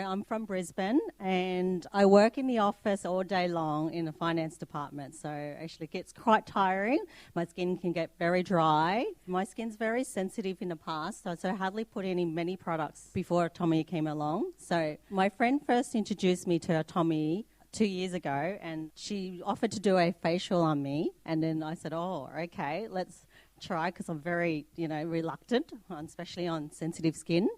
I'm from Brisbane and I work in the office all day long in the finance department. So actually it gets quite tiring. My skin can get very dry. My skin's very sensitive in the past, so I hardly put in many products before Atomy came along. So my friend first introduced me to Atomy 2 years ago, and she offered to do a facial on me. And then I said, oh, okay, let's try, because I'm very, reluctant, especially on sensitive skin.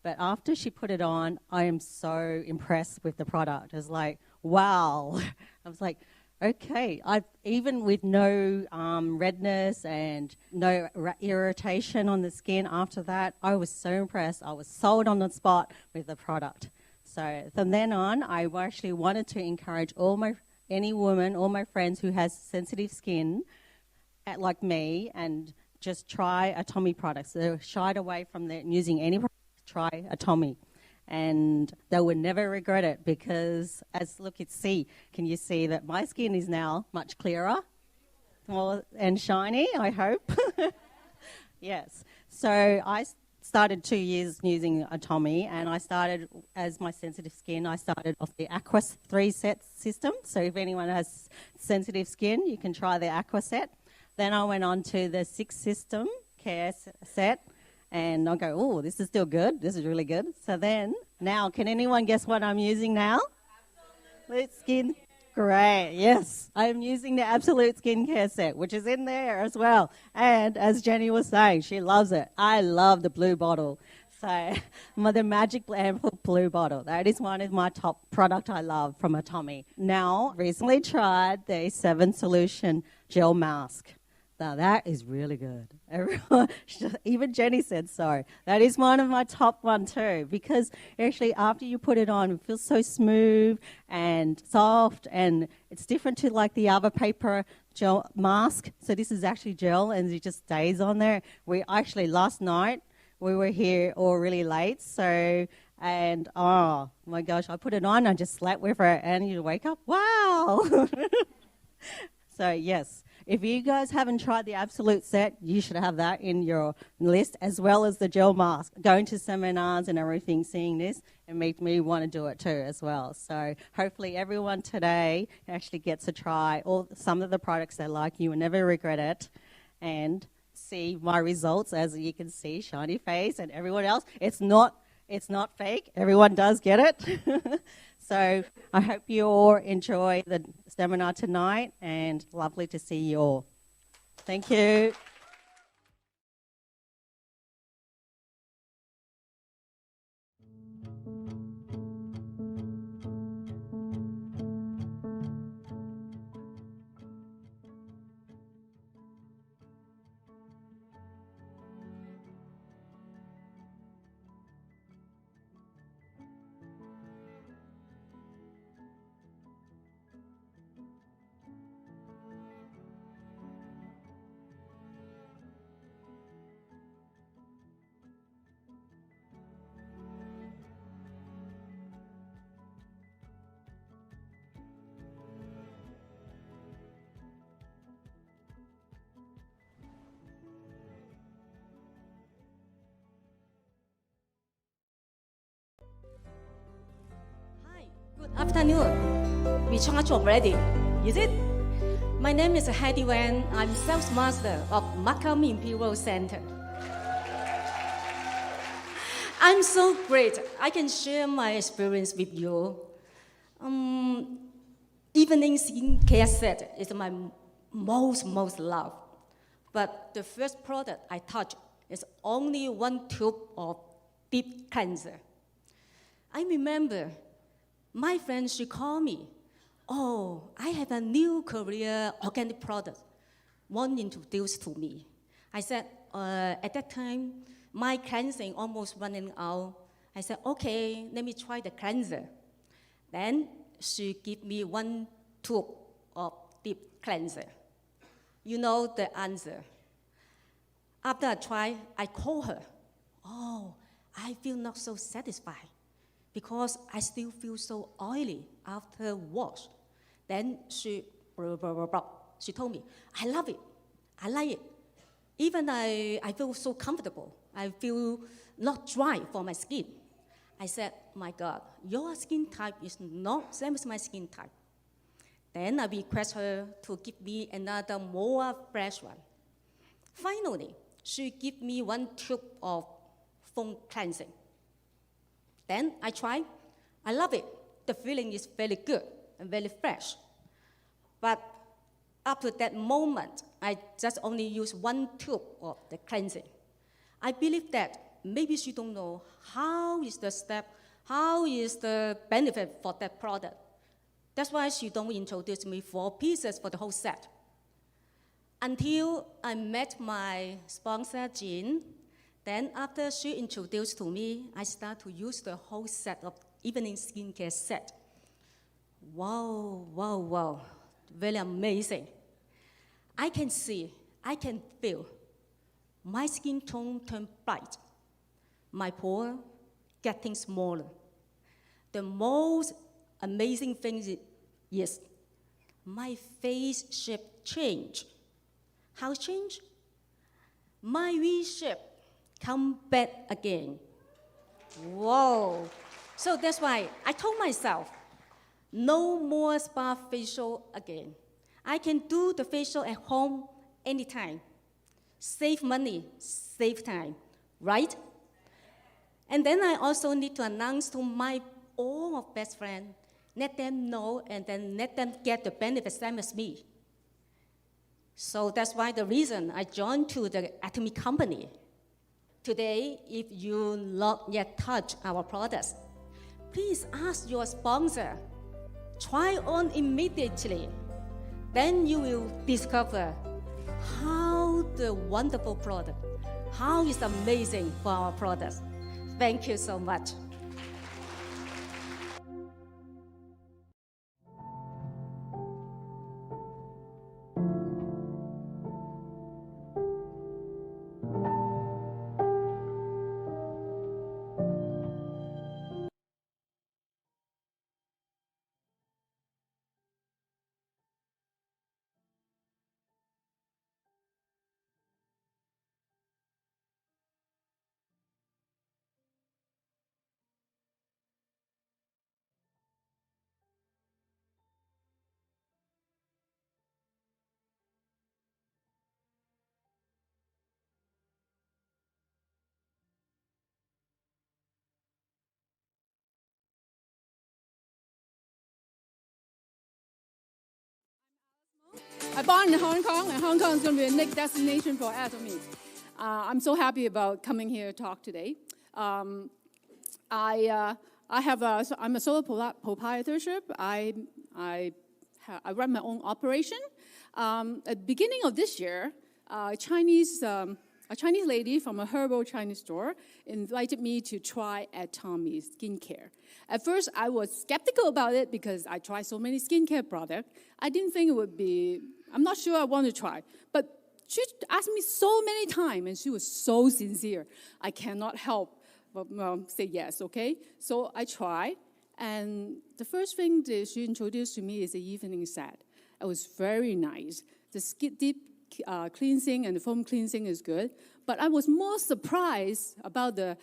But after she put it on, I am so impressed with the product. It's like, wow. I was like, okay. Even with no redness and no irritation on the skin after that, I was so impressed. I was sold on the spot with the product. So from then on, I actually wanted to encourage any woman, all my friends who has sensitive skin, like me, and just try Atomy products. They're shied away from using any product. Try Atomy, and they will never regret it, because can you see that my skin is now much clearer and shiny, I hope. Yes. So I started 2 years using Atomy, and I started, as my sensitive skin, I started off the Aqua 3 set system. So if anyone has sensitive skin, you can try the Aqua set. Then I went on to the 6 system care set. And I'll go, oh, this is still good. This is really good. So then, now, can anyone guess what I'm using now? Absolute Skin. Great, yes. I'm using the Absolute Skincare set, which is in there as well. And as Jenny was saying, she loves it. I love the blue bottle. So, the Magic Ample Blue Bottle. That is one of my top product I love from Atomy. Now, recently tried the 7 Solution Gel Mask. Now, that is really good. Even Jenny said so. That is one of my top one too, because actually after you put it on, it feels so smooth and soft, and it's different to like the other paper gel mask. So this is actually gel, and it just stays on there. Last night, we were here all really late, and oh my gosh, I put it on, I just slept with it, and you wake up, wow. So yes. If you guys haven't tried the Absolute set, you should have that in your list, as well as the gel mask. Going to seminars and everything, seeing this, it made me want to do it too as well. So hopefully everyone today actually gets to try some of the products they like. You will never regret it. And see my results, as you can see, shiny face, and everyone else. It's not fake. Everyone does get it. So I hope you all enjoy the seminar tonight, and lovely to see you all. Thank you. Good afternoon. We charge already, is it? My name is Heidi Wan. I'm sales master of Marikina Imperial Center. I'm so great. I can share my experience with you. Evening skincare set is my most loved. But the first product I touched is only 1 tube of deep cleanser. I remember my friend, she called me, oh, I have a new Korea organic product, one introduced to me. I said, at that time, my cleansing almost running out. I said, okay, let me try the cleanser. Then she gave me 1 tube of deep cleanser. You know the answer. After I tried, I called her. Oh, I feel not so satisfied, because I still feel so oily after wash. Then she told me, I love it, I like it. Even I feel so comfortable. I feel not dry for my skin. I said, my God, your skin type is not same as my skin type. Then I request her to give me another more fresh one. Finally, she gave me 1 tube of foam cleansing. Then I tried. I love it. The feeling is very good and very fresh. But after that moment, I just only use 1 tube of the cleansing. I believe that maybe she don't know how is the step, how is the benefit for that product. That's why she don't introduce me 4 pieces for the whole set. Until I met my sponsor, Jean. Then after she introduced to me, I start to use the whole set of evening skincare set. Wow, wow, wow, very amazing. I can see, I can feel my skin tone turn bright, my pore getting smaller. The most amazing thing is my face shape change. How change? My V shape come back again. Whoa. So that's why I told myself, no more spa facial again. I can do the facial at home anytime. Save money, save time, right? And then I also need to announce to my all of best friends, let them know and then let them get the benefits same as me. So that's why the reason I joined to the Atomy company. Today, if you not yet touch our products, please ask your sponsor, try on immediately. Then you will discover how the wonderful product, how it's amazing for our products. Thank you so much. I born in Hong Kong, and Hong Kong is going to be a next destination for Atomy. I'm so happy about coming here to talk today. I'm a solo proprietorship. I run my own operation. At the beginning of this year, a Chinese lady from a herbal Chinese store invited me to try Atomy skincare. At first, I was skeptical about it because I tried so many skincare products. I didn't think it would be, I'm not sure I want to try. But she asked me so many times, and she was so sincere. I cannot help but say yes, okay? So I tried, and the first thing that she introduced to me is the evening set. It was very nice. The deep cleansing and the foam cleansing is good, but I was more surprised about the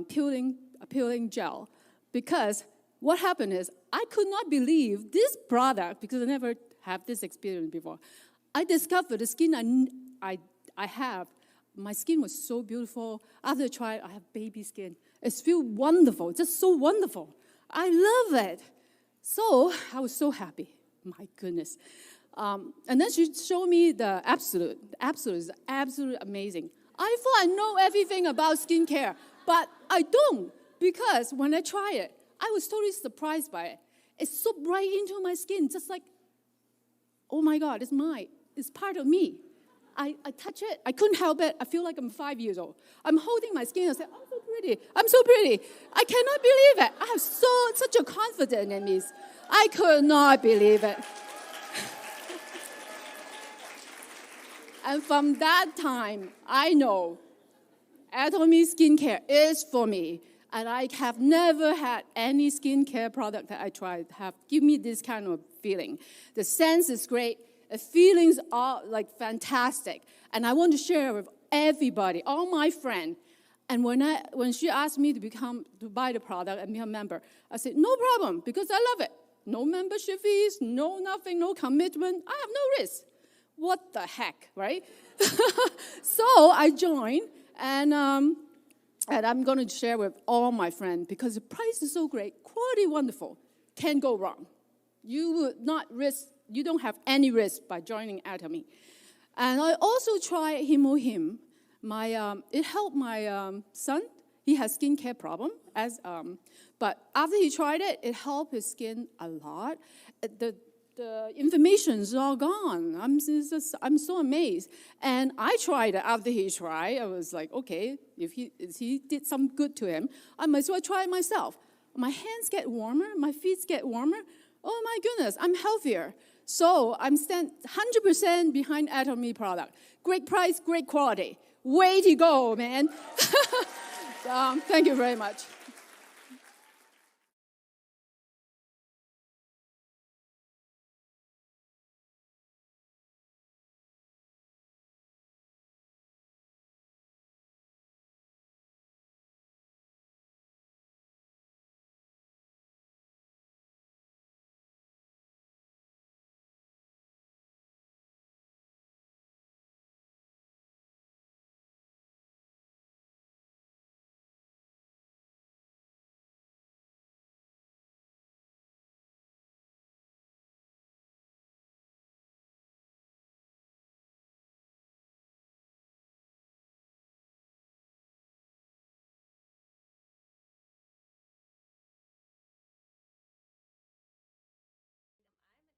peeling gel, because what happened is I could not believe this product, because I never had this experience before. I discovered the skin I have. My skin was so beautiful. After I tried, I have baby skin. It feels wonderful, just so wonderful. I love it. So I was so happy. My goodness. And then she showed me the Absolute. Absolute is absolutely amazing. I thought I know everything about skincare, but I don't, because when I try it, I was totally surprised by it. It's so bright into my skin, just like, oh my God, it's mine. It's part of me. I touch it. I couldn't help it. I feel like I'm 5 years old. I'm holding my skin and say, oh, so pretty. I'm so pretty. I cannot believe it. I have such a confidence in me. I could not believe it. And from that time, I know Atomy skincare is for me. And I have never had any skincare product that I tried have give me this kind of feeling. The sense is great. The feelings are like fantastic. And I want to share with everybody, all my friends. And when she asked me to buy the product and become a member, I said, no problem, because I love it. No membership fees, no nothing, no commitment. I have no risk. What the heck, right? So I joined, and I'm going to share with all my friends, because the price is so great, quality wonderful, can't go wrong. You don't have any risk by joining Atomy. And I also tried Him. It helped my son. He has skincare problem, but after he tried it, it helped his skin a lot. The information is all gone. I'm so amazed. And I tried it after he tried. I was like, okay, if he did some good to him, I might as well try it myself. My hands get warmer, my feet get warmer. Oh my goodness, I'm healthier. So I'm 100% behind Atomy product. Great price, great quality. Way to go, man. Thank you very much.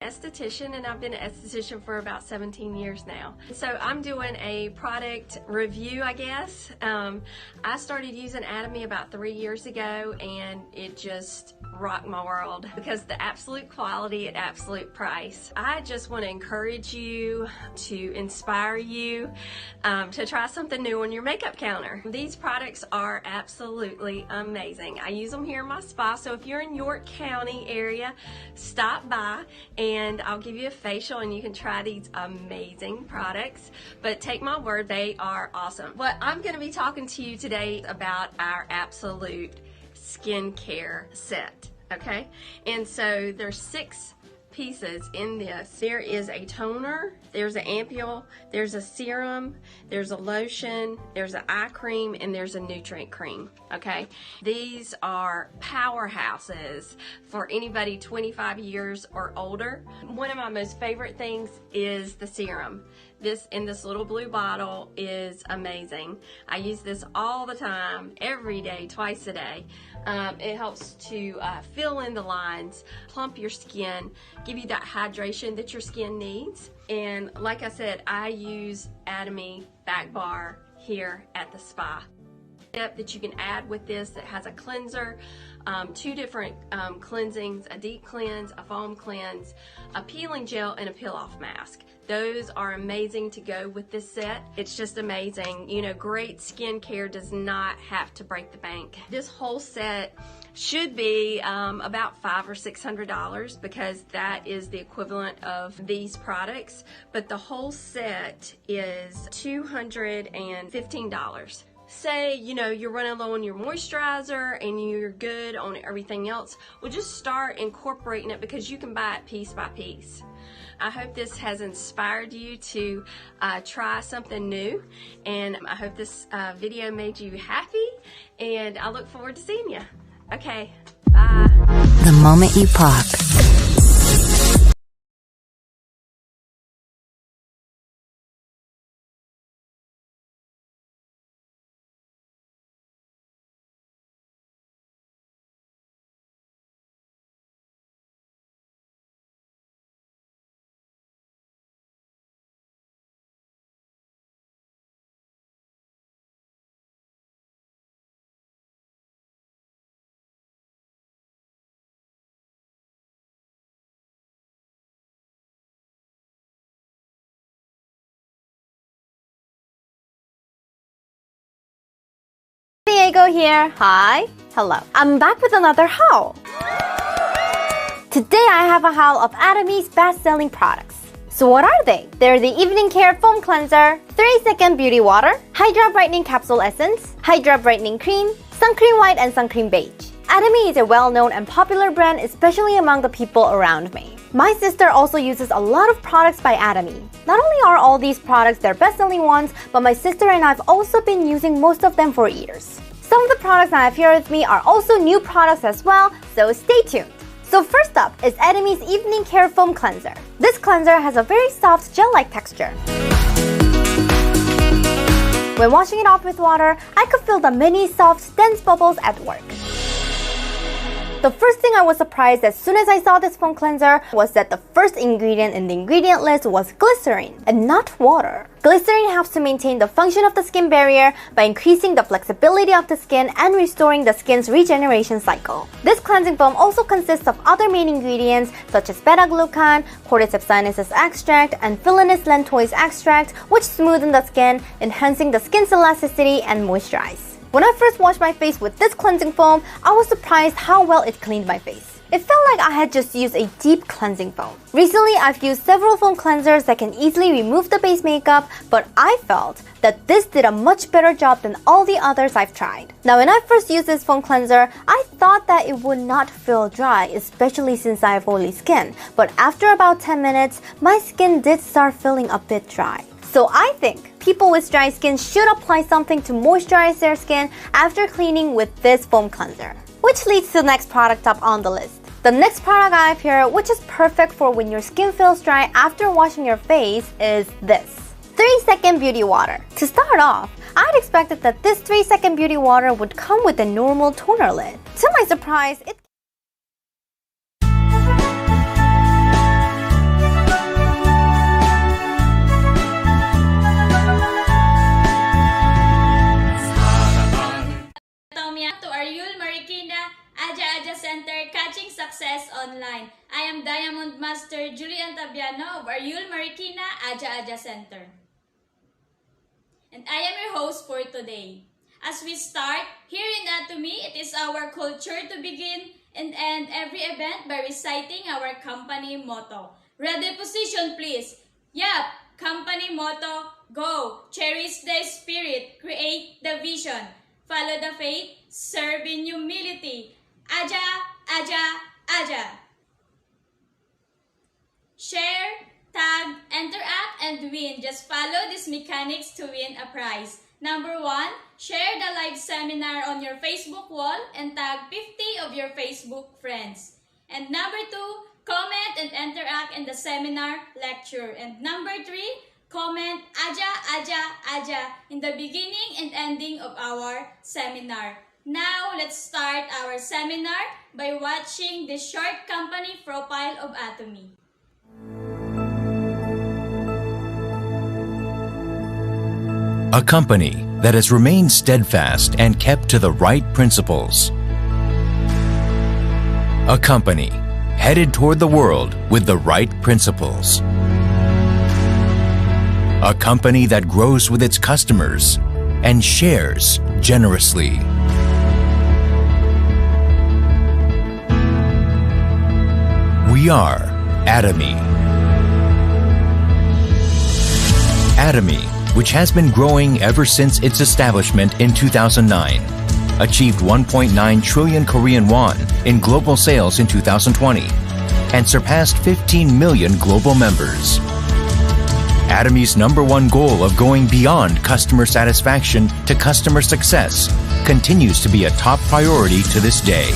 Esthetician, and I've been an esthetician for about 17 years now. So I'm doing a product review, I guess. I started using Atomy about 3 years ago, and it just rocked my world because the absolute quality at absolute price. I just want to encourage you, to inspire you to try something new on your makeup counter. These products are absolutely amazing. I use them here in my spa, so if you're in York County area, stop by and I'll give you a facial and you can try these amazing products. But take my word, they are awesome. What I'm going to be talking to you today about our absolute skincare set, okay? And so there's 6 pieces in this. There is a toner, there's an ampule, there's a serum, there's a lotion, there's an eye cream, and there's a nutrient cream, okay? These are powerhouses for anybody 25 years or older. One of my most favorite things is the serum. This in this little blue bottle is amazing. I use this all the time, every day, twice a day. It helps to fill in the lines, plump your skin, give you that hydration that your skin needs. And like I said, I use Atomy back bar here at the spa. That you can add with this that has a cleanser, 2 different cleansings, a deep cleanse, a foam cleanse, a peeling gel, and a peel-off mask. Those are amazing to go with this set. It's just amazing. You know, great skincare does not have to break the bank. This whole set should be about $500 or $600 because that is the equivalent of these products. But the whole set is $215. Say, you know, you're running low on your moisturizer and you're good on everything else. Well, just start incorporating it because you can buy it piece by piece. I hope this has inspired you to try something new, and I hope this video made you happy, and I look forward to seeing you. Okay, bye. The moment you pop. Diego here. Hi. Hello. I'm back with another haul. Today I have a haul of Atomy's best-selling products. So what are they? They're the Evening Care Foam Cleanser, 3-second Beauty Water, Hydra Brightening Capsule Essence, Hydra Brightening Cream, Sun Cream White, and Sun Cream Beige. Atomy is a well-known and popular brand, especially among the people around me. My sister also uses a lot of products by Atomy. Not only are all these products their best-selling ones, but my sister and I have also been using most of them for years. Some of the products I have here with me are also new products as well, so stay tuned. So first up is Atomy's Evening Care Foam Cleanser. This cleanser has a very soft gel-like texture. When washing it off with water, I could feel the many soft, dense bubbles at work. The first thing I was surprised as soon as I saw this foam cleanser was that the first ingredient in the ingredient list was glycerin and not water. Glycerin helps to maintain the function of the skin barrier by increasing the flexibility of the skin and restoring the skin's regeneration cycle. This cleansing foam also consists of other main ingredients such as beta-glucan, cordyceps sinensis extract, and Philinus lentois extract, which smoothen the skin, enhancing the skin's elasticity and moisturize. When I first washed my face with this cleansing foam, I was surprised how well it cleaned my face. It felt like I had just used a deep cleansing foam. Recently, I've used several foam cleansers that can easily remove the base makeup, but I felt that this did a much better job than all the others I've tried. Now, when I first used this foam cleanser, I thought that it would not feel dry, especially since I have oily skin. But after about 10 minutes, my skin did start feeling a bit dry. So I think people with dry skin should apply something to moisturize their skin after cleaning with this foam cleanser. Which leads to the next product up on the list. The next product I have here, which is perfect for when your skin feels dry after washing your face, is this 3-second Beauty Water. To start off, I'd expected that this 3-second Beauty Water would come with a normal toner lid. To my surprise, it to Ariul, Marikina, Aja Center, Catching Success Online. I am Diamond Master Julian Tabiano of Ariul, Marikina, Aja Center. And I am your host for today. As we start, here in Atomy, it is our culture to begin and end every event by reciting our company motto. Ready, position please. Yup, company motto, go. Cherish the spirit, create the vision. Follow the faith, serve in humility. Aja, Aja, Aja. Share, tag, interact, and win. Just follow these mechanics to win a prize. Number 1, share the live seminar on your Facebook wall and tag 50 of your Facebook friends. And number 2, comment and interact in the seminar lecture. And number 3, comment Aja, Aja, Aja in the beginning and ending of our seminar. Now, let's start our seminar by watching the short company profile of Atomy. A company that has remained steadfast and kept to the right principles. A company headed toward the world with the right principles. A company that grows with its customers and shares generously. We are Atomy. Atomy, which has been growing ever since its establishment in 2009, achieved 1.9 trillion Korean won in global sales in 2020 and surpassed 15 million global members. Atomy's #1 goal of going beyond customer satisfaction to customer success continues to be a top priority to this day.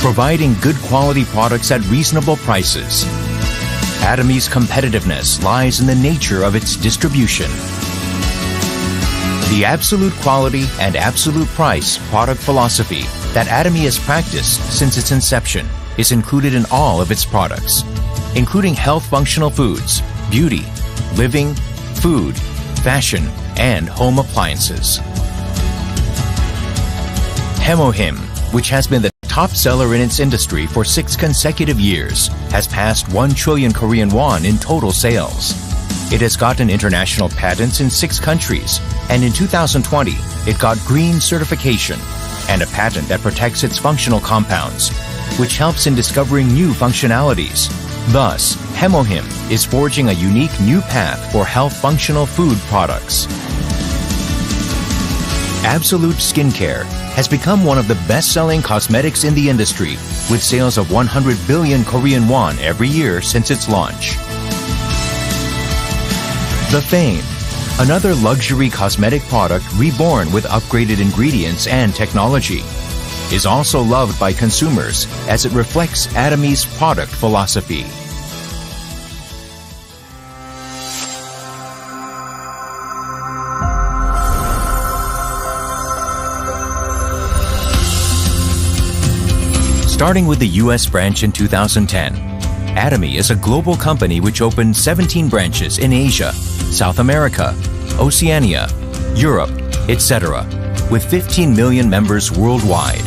Providing good quality products at reasonable prices. Atomy's competitiveness lies in the nature of its distribution. The absolute quality and absolute price product philosophy that Atomy has practiced since its inception is included in all of its products, including health functional foods, beauty, living, food, fashion, and home appliances. Hemohim, which has been the top seller in its industry for 6 consecutive years, has passed 1 trillion Korean won in total sales. It has gotten international patents in 6 countries, and in 2020, it got green certification and a patent that protects its functional compounds, which helps in discovering new functionalities. Thus, Hemohim is forging a unique new path for health functional food products. Absolute Skincare has become one of the best-selling cosmetics in the industry, with sales of 100 billion Korean won every year since its launch. The Fame, another luxury cosmetic product reborn with upgraded ingredients and technology, is also loved by consumers as it reflects Atomy's product philosophy. Starting with the U.S. branch in 2010, Atomy is a global company which opened 17 branches in Asia, South America, Oceania, Europe, etc., with 15 million members worldwide.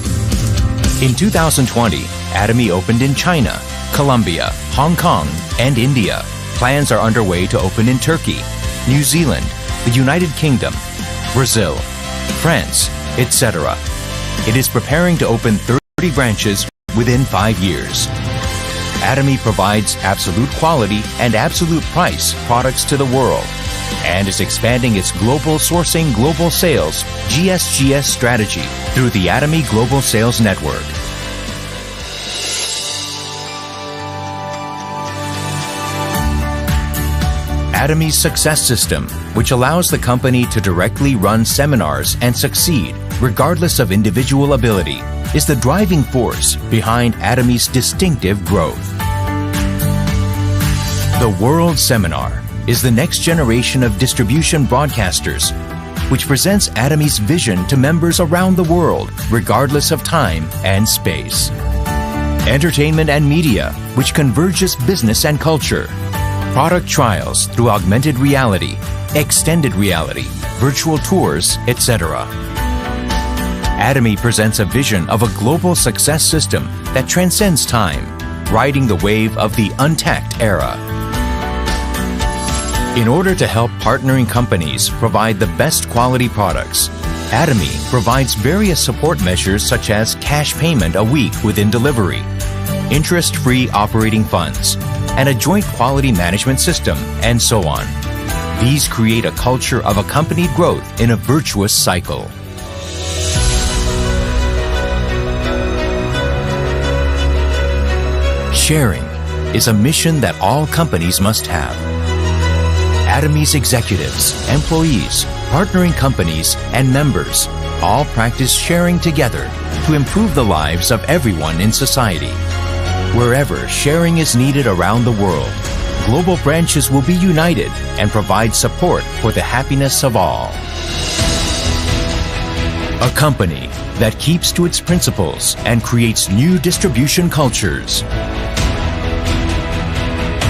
In 2020, Atomy opened in China, Colombia, Hong Kong, and India. Plans are underway to open in Turkey, New Zealand, the United Kingdom, Brazil, France, etc. It is preparing to open 30 branches within 5 years. Atomy provides absolute quality and absolute price products to the world and is expanding its global sourcing, global sales (GSGS) strategy through the Atomy Global Sales Network. Atomy's success system, which allows the company to directly run seminars and succeed regardless of individual ability, is the driving force behind Atomy's distinctive growth. The World Seminar is the next generation of distribution broadcasters, which presents Atomy's vision to members around the world, regardless of time and space. Entertainment and media, which converges business and culture. Product trials through augmented reality, extended reality, virtual tours, etc. Atomy presents a vision of a global success system that transcends time, riding the wave of the untapped era. In order to help partnering companies provide the best quality products, Atomy provides various support measures such as cash payment a week within delivery, interest-free operating funds, and a joint quality management system, and so on. These create a culture of accompanied growth in a virtuous cycle. Sharing is a mission that all companies must have. Atomy's executives, employees, partnering companies, and members all practice sharing together to improve the lives of everyone in society. Wherever sharing is needed around the world, global branches will be united and provide support for the happiness of all. A company that keeps to its principles and creates new distribution cultures.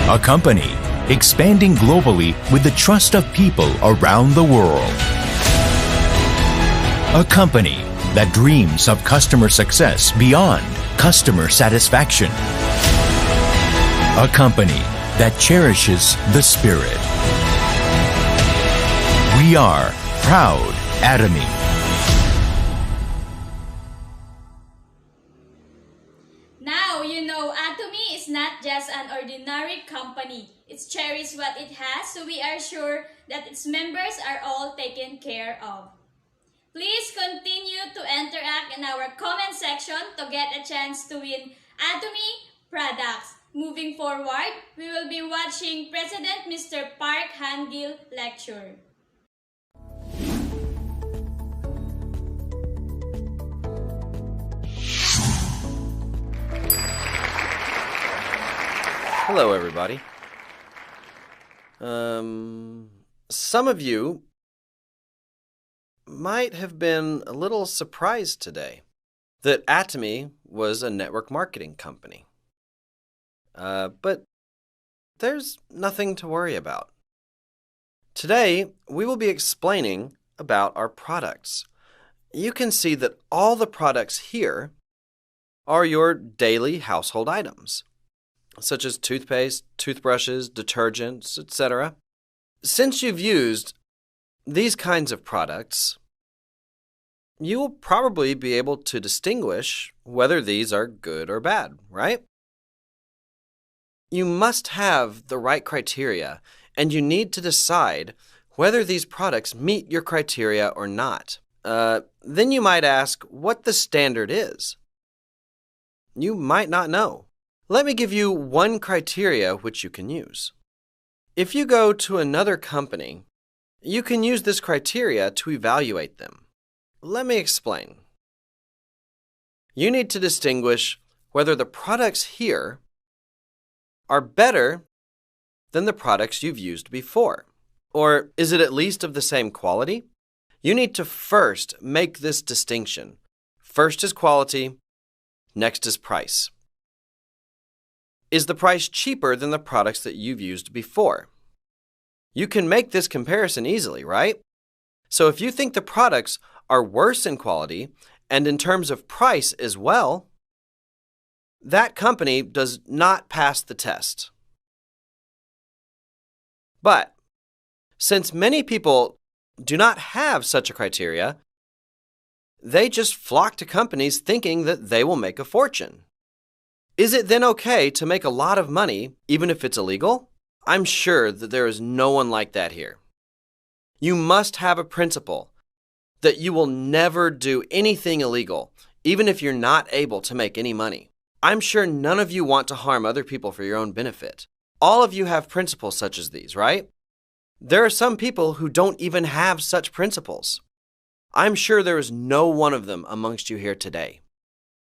A company expanding globally with the trust of people around the world. A company that dreams of customer success beyond customer satisfaction. A company that cherishes the spirit. We are proud Atomy. Now you know Atomy is not just an ordinary company. It cherishes what it has, so we are sure that its members are all taken care of. Please continue to interact in our comment section to get a chance to win Atomy products. Moving forward, we will be watching President Mr. Park Han-gil lecture. Hello, everybody. Some of you might have been a little surprised today that Atomy was a network marketing company. But there's nothing to worry about. Today, we will be explaining about our products. You can see that all the products here are your daily household items, such as toothpaste, toothbrushes, detergents, etc. Since you've used these kinds of products, you will probably be able to distinguish whether these are good or bad, right? You must have the right criteria, and you need to decide whether these products meet your criteria or not. Then you might ask what the standard is. You might not know. Let me give you one criteria which you can use. If you go to another company, you can use this criteria to evaluate them. Let me explain. You need to distinguish whether the products here are better than the products you've used before. Or is it at least of the same quality? You need to first make this distinction. First is quality, next is price. Is the price cheaper than the products that you've used before? You can make this comparison easily, right? So if you think the products are worse in quality and in terms of price as well, that company does not pass the test. But since many people do not have such a criteria, they just flock to companies thinking that they will make a fortune. Is it then okay to make a lot of money even if it's illegal? I'm sure that there is no one like that here. You must have a principle that you will never do anything illegal, even if you're not able to make any money. I'm sure none of you want to harm other people for your own benefit. All of you have principles such as these, right? There are some people who don't even have such principles. I'm sure there is no one of them amongst you here today.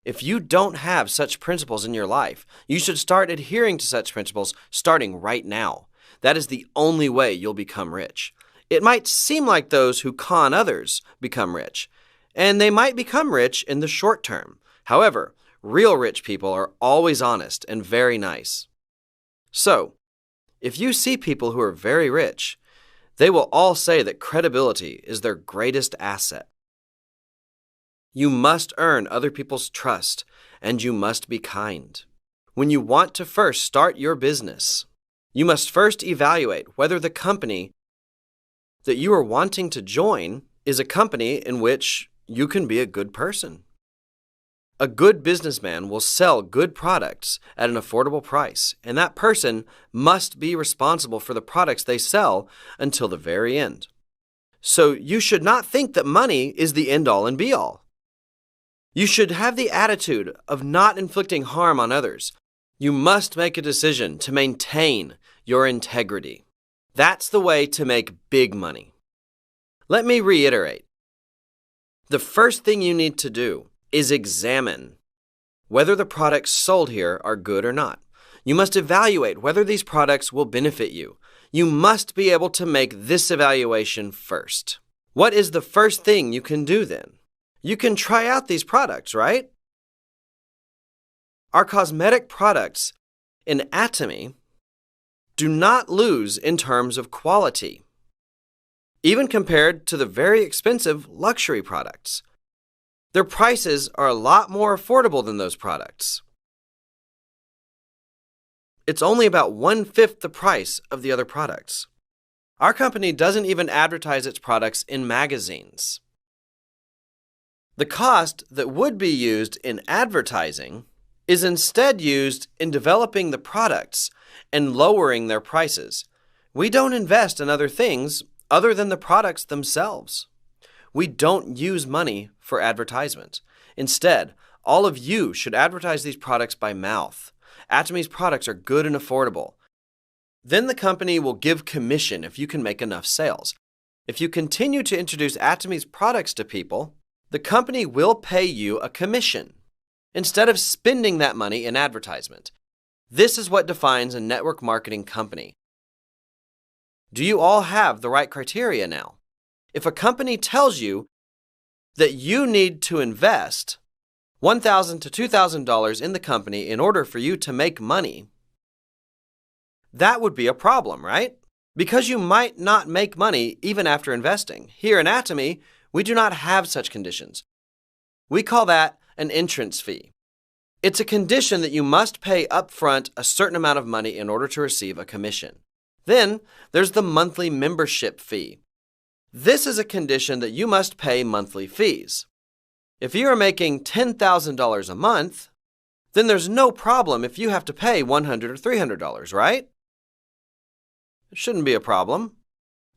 If you don't have such principles in your life, you should start adhering to such principles starting right now. That is the only way you'll become rich. It might seem like those who con others become rich, and they might become rich in the short term. However, real rich people are always honest and very nice. So, if you see people who are very rich, they will all say that credibility is their greatest asset. You must earn other people's trust, and you must be kind. When you want to first start your business, you must first evaluate whether the company that you are wanting to join is a company in which you can be a good person. A good businessman will sell good products at an affordable price, and that person must be responsible for the products they sell until the very end. So you should not think that money is the end-all and be-all. You should have the attitude of not inflicting harm on others. You must make a decision to maintain your integrity. That's the way to make big money. Let me reiterate. The first thing you need to do is examine whether the products sold here are good or not. You must evaluate whether these products will benefit you. You must be able to make this evaluation first. What is the first thing you can do then? You can try out these products, right? Our cosmetic products in Atomy do not lose in terms of quality, even compared to the very expensive luxury products. Their prices are a lot more affordable than those products. It's only about 1/5 the price of the other products. Our company doesn't even advertise its products in magazines. The cost that would be used in advertising is instead used in developing the products and lowering their prices. We don't invest in other things other than the products themselves. We don't use money for advertisement. Instead, all of you should advertise these products by mouth. Atomy's products are good and affordable. Then the company will give commission if you can make enough sales. If you continue to introduce Atomy's products to people, the company will pay you a commission instead of spending that money in advertisement. This is what defines a network marketing company. Do you all have the right criteria now? If a company tells you that you need to invest $1,000 to $2,000 in the company in order for you to make money, that would be a problem, right? Because you might not make money even after investing. Here in Atomy, we do not have such conditions. We call that an entrance fee. It's a condition that you must pay upfront a certain amount of money in order to receive a commission. Then there's the monthly membership fee. This is a condition that you must pay monthly fees. If you are making $10,000 a month, then there's no problem if you have to pay $100 or $300, right? It shouldn't be a problem.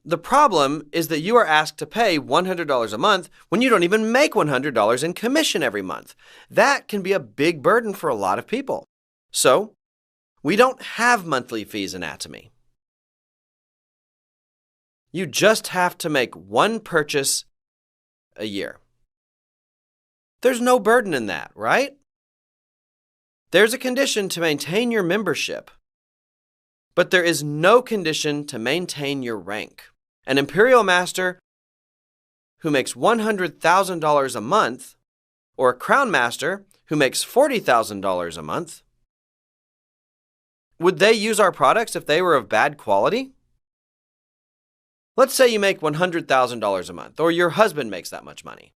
The problem is that you are asked to pay $100 a month when you don't even make $100 in commission every month. That can be a big burden for a lot of people. So, we don't have monthly fees in Atomy. You just have to make one purchase a year. There's no burden in that, right? There's a condition to maintain your membership, but there is no condition to maintain your rank. An Imperial Master who makes $100,000 a month, or a Crown Master who makes $40,000 a month, would they use our products if they were of bad quality? Let's say you make $100,000 a month, or your husband makes that much money.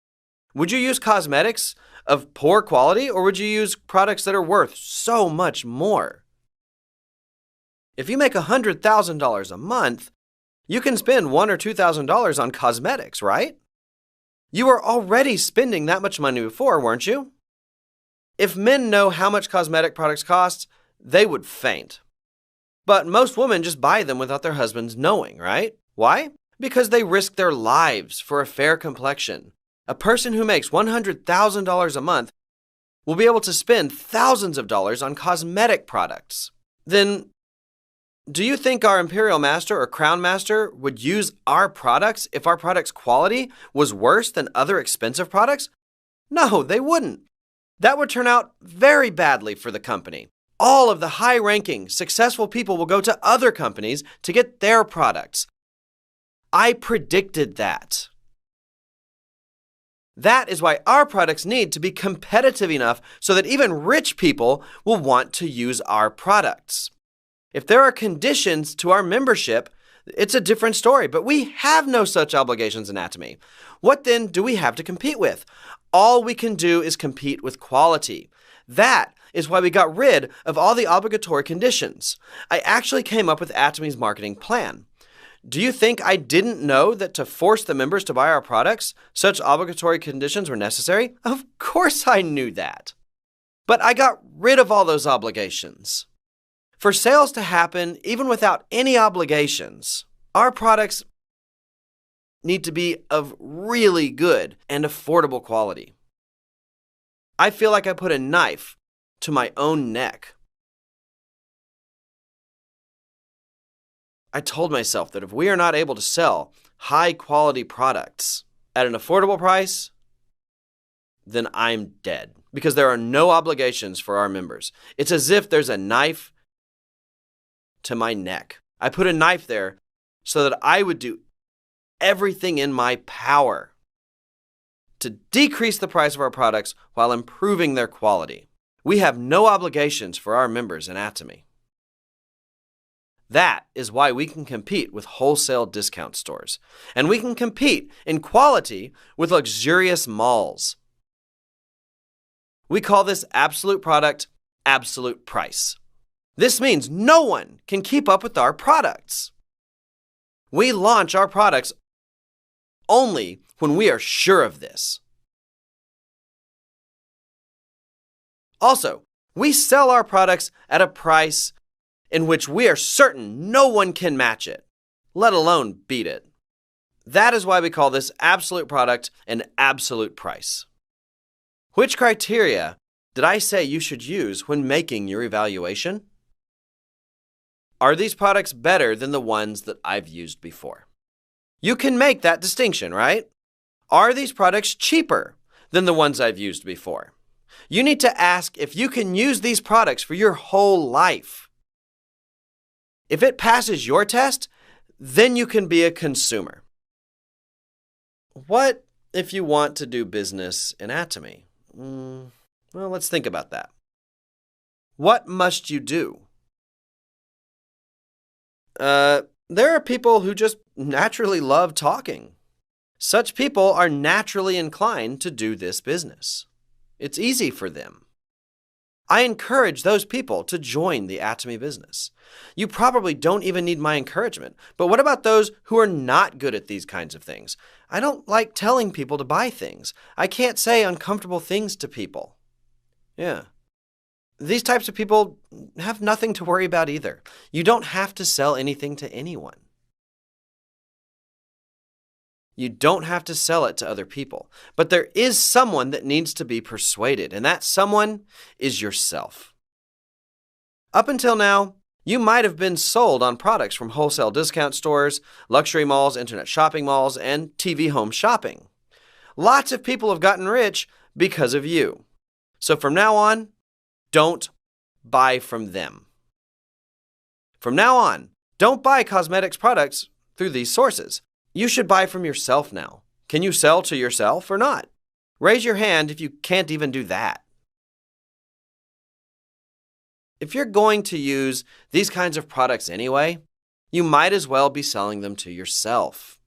Would you use cosmetics of poor quality, or would you use products that are worth so much more? If you make $100,000 a month, you can spend $1,000 or $2,000 on cosmetics, right? You were already spending that much money before, weren't you? If men know how much cosmetic products cost, they would faint. But most women just buy them without their husbands knowing, right? Why? Because they risk their lives for a fair complexion. A person who makes $100,000 a month will be able to spend thousands of dollars on cosmetic products. Then, do you think our Imperial Master or Crown Master would use our products if our product's quality was worse than other expensive products? No, they wouldn't. That would turn out very badly for the company. All of the high-ranking, successful people will go to other companies to get their products. I predicted that. That is why our products need to be competitive enough so that even rich people will want to use our products. If there are conditions to our membership, it's a different story, but we have no such obligations in Atomy. What then do we have to compete with? All we can do is compete with quality. That is why we got rid of all the obligatory conditions. I actually came up with Atomy's marketing plan. Do you think I didn't know that to force the members to buy our products, such obligatory conditions were necessary? Of course I knew that. But I got rid of all those obligations. For sales to happen, even without any obligations, our products need to be of really good and affordable quality. I feel like I put a knife to my own neck. I told myself that if we are not able to sell high-quality products at an affordable price, then I'm dead, because there are no obligations for our members. It's as if there's a knife to my neck. I put a knife there so that I would do everything in my power to decrease the price of our products while improving their quality. We have no obligations for our members in Atomy. That is why we can compete with wholesale discount stores, and we can compete in quality with luxurious malls. We call this absolute product, absolute price. This means no one can keep up with our products. We launch our products only when we are sure of this. Also, we sell our products at a price in which we are certain no one can match it, let alone beat it. That is why we call this absolute product an absolute price. Which criteria did I say you should use when making your evaluation? Are these products better than the ones that I've used before? You can make that distinction, right? Are these products cheaper than the ones I've used before? You need to ask if you can use these products for your whole life. If it passes your test, then you can be a consumer. What if you want to do business in Atomy? Well, let's think about that. What must you do? There are people who just naturally love talking. Such people are naturally inclined to do this business. It's easy for them. I encourage those people to join the Atomy business. You probably don't even need my encouragement, but what about those who are not good at these kinds of things? I don't like telling people to buy things. I can't say uncomfortable things to people. Yeah. These types of people have nothing to worry about either. You don't have to sell anything to anyone. You don't have to sell it to other people. But there is someone that needs to be persuaded, and that someone is yourself. Up until now, you might have been sold on products from wholesale discount stores, luxury malls, internet shopping malls, and TV home shopping. Lots of people have gotten rich because of you. So from now on, don't buy from them. From now on, don't buy cosmetics products through these sources. You should buy from yourself now. Can you sell to yourself or not? Raise your hand if you can't even do that. If you're going to use these kinds of products anyway, you might as well be selling them to yourself.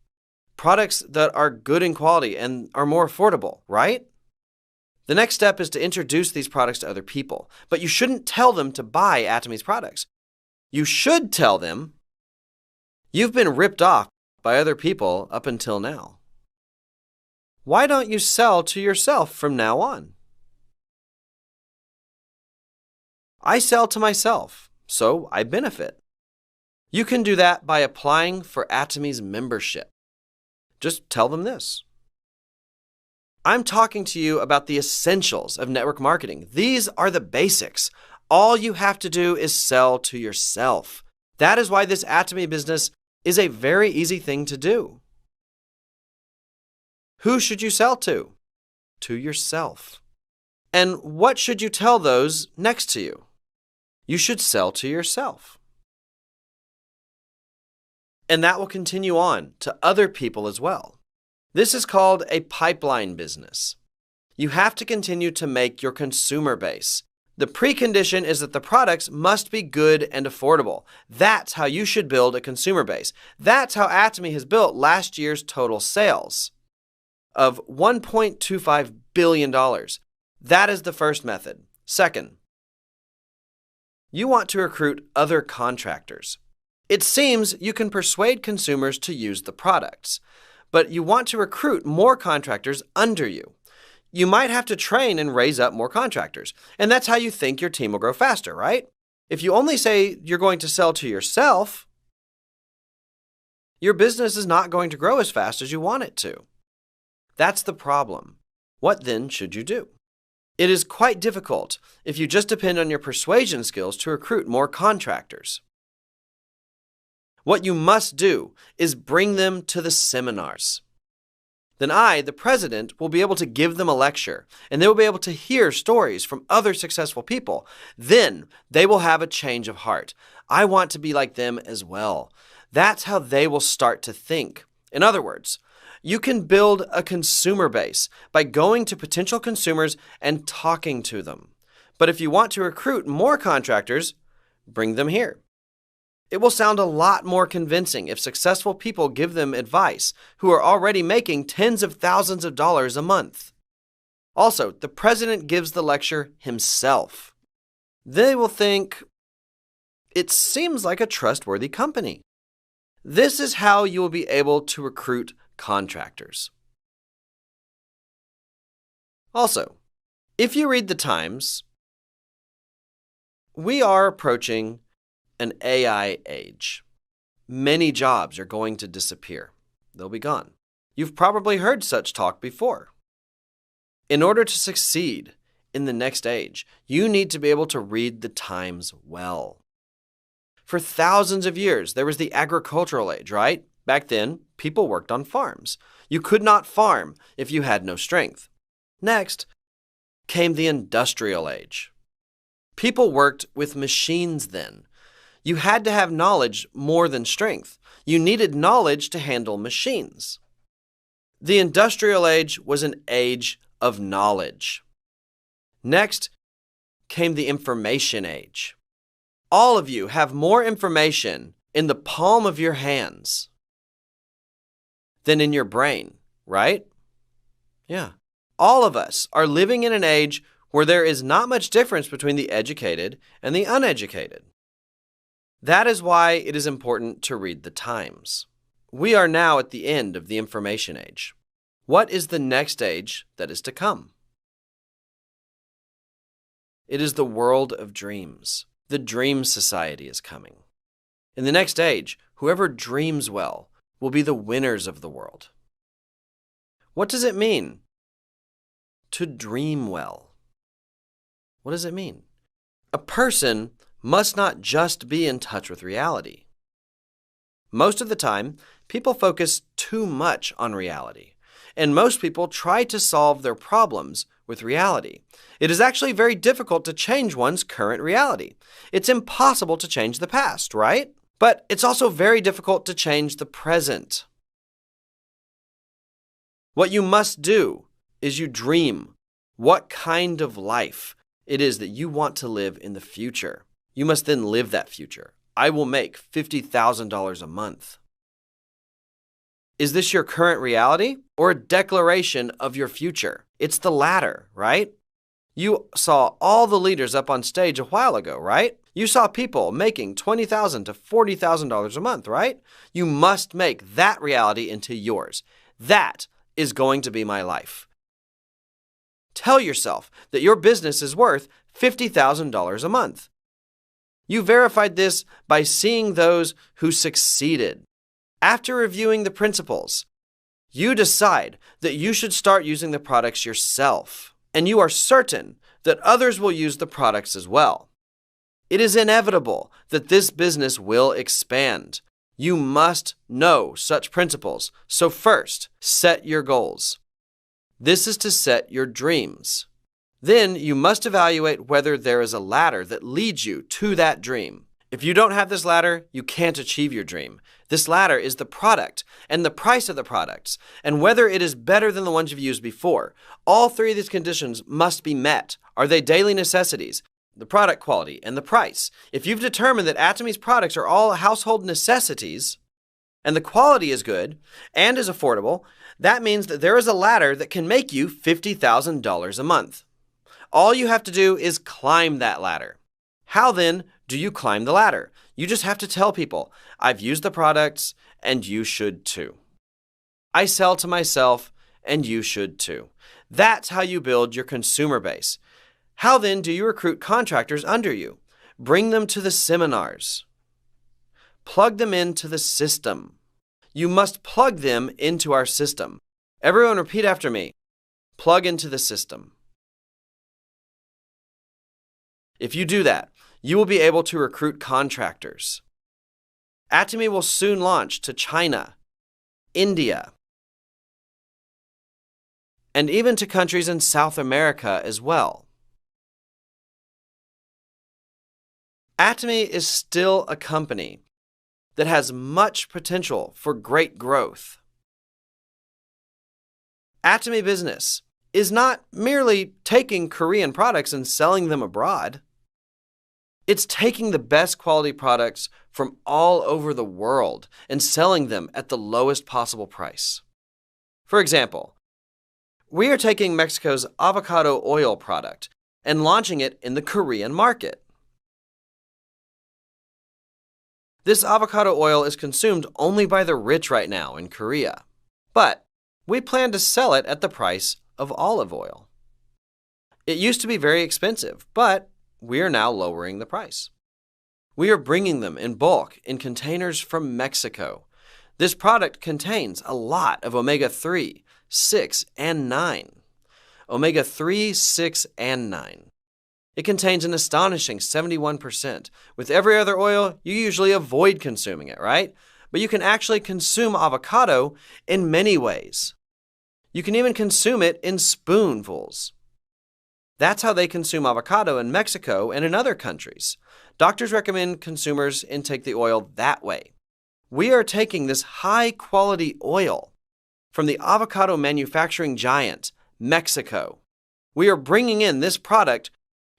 Products that are good in quality and are more affordable, right? The next step is to introduce these products to other people, but you shouldn't tell them to buy Atomy's products. You should tell them you've been ripped off by other people up until now. Why don't you sell to yourself from now on? I sell to myself, so I benefit. You can do that by applying for Atomy's membership. Just tell them this. I'm talking to you about the essentials of network marketing. These are the basics. All you have to do is sell to yourself. That is why this Atomy business is a very easy thing to do. Who should you sell to? To yourself. And what should you tell those next to you? You should sell to yourself. And that will continue on to other people as well. This is called a pipeline business. You have to continue to make your consumer base. The precondition is that the products must be good and affordable. That's how you should build a consumer base. That's how Atomy has built last year's total sales of $1.25 billion. That is the first method. Second, you want to recruit other contractors. It seems you can persuade consumers to use the products, but you want to recruit more contractors under you. You might have to train and raise up more contractors, and that's how you think your team will grow faster, right? If you only say you're going to sell to yourself, your business is not going to grow as fast as you want it to. That's the problem. What then should you do? It is quite difficult if you just depend on your persuasion skills to recruit more contractors. What you must do is bring them to the seminars. Then I, the president, will be able to give them a lecture, and they will be able to hear stories from other successful people. Then they will have a change of heart. I want to be like them as well. That's how they will start to think. In other words, you can build a consumer base by going to potential consumers and talking to them. But if you want to recruit more contractors, bring them here. It will sound a lot more convincing if successful people give them advice who are already making tens of thousands of dollars a month. Also, the president gives the lecture himself. They will think, it seems like a trustworthy company. This is how you will be able to recruit contractors. Also, if you read the Times, we are approaching an AI age. Many jobs are going to disappear. They'll be gone. You've probably heard such talk before. In order to succeed in the next age, you need to be able to read the Times well. For thousands of years, there was the agricultural age, right? Back then, people worked on farms. You could not farm if you had no strength. Next came the industrial age. People worked with machines then. You had to have knowledge more than strength. You needed knowledge to handle machines. The industrial age was an age of knowledge. Next came the information age. All of you have more information in the palm of your hands than in your brain, right? Yeah. All of us are living in an age where there is not much difference between the educated and the uneducated. That is why it is important to read the times. We are now at the end of the information age. What is the next age that is to come? It is the world of dreams. The dream society is coming. In the next age, whoever dreams well will be the winners of the world. What does it mean to dream well? What does it mean? A person must not just be in touch with reality. Most of the time, people focus too much on reality, and most people try to solve their problems with reality. It is actually very difficult to change one's current reality. It's impossible to change the past, right? But it's also very difficult to change the present. What you must do is you dream what kind of life it is that you want to live in the future. You must then live that future. I will make $50,000 a month. Is this your current reality or a declaration of your future? It's the latter, right? You saw all the leaders up on stage a while ago, right? You saw people making $20,000 to $40,000 a month, right? You must make that reality into yours. That is going to be my life. Tell yourself that your business is worth $50,000 a month. You verified this by seeing those who succeeded. After reviewing the principles, you decide that you should start using the products yourself, and you are certain that others will use the products as well. It is inevitable that this business will expand. You must know such principles. So first, set your goals. This is to set your dreams. Then you must evaluate whether there is a ladder that leads you to that dream. If you don't have this ladder, you can't achieve your dream. This ladder is the product and the price of the products and whether it is better than the ones you've used before. All three of these conditions must be met. Are they daily necessities? The product quality and the price. If you've determined that Atomy's products are all household necessities and the quality is good and is affordable, that means that there is a ladder that can make you $50,000 a month. All you have to do is climb that ladder. How then do you climb the ladder? You just have to tell people, I've used the products and you should too. I sell to myself and you should too. That's how you build your consumer base. How then do you recruit contractors under you? Bring them to the seminars. Plug them into the system. You must plug them into our system. Everyone repeat after me. Plug into the system. If you do that, you will be able to recruit contractors. Atomy will soon launch to China, India, and even to countries in South America as well. Atomy is still a company that has much potential for great growth. Atomy business is not merely taking Korean products and selling them abroad. It's taking the best quality products from all over the world and selling them at the lowest possible price. For example, we are taking Mexico's avocado oil product and launching it in the Korean market. This avocado oil is consumed only by the rich right now in Korea, but we plan to sell it at the price of olive oil. It used to be very expensive, but we are now lowering the price. We are bringing them in bulk in containers from Mexico. This product contains a lot of omega-3, 6, and 9. Omega-3, 6, and 9. It contains an astonishing 71%. With every other oil, you usually avoid consuming it, right? But you can actually consume avocado in many ways. You can even consume it in spoonfuls. That's how they consume avocado in Mexico and in other countries. Doctors recommend consumers intake the oil that way. We are taking this high-quality oil from the avocado manufacturing giant, Mexico. We are bringing in this product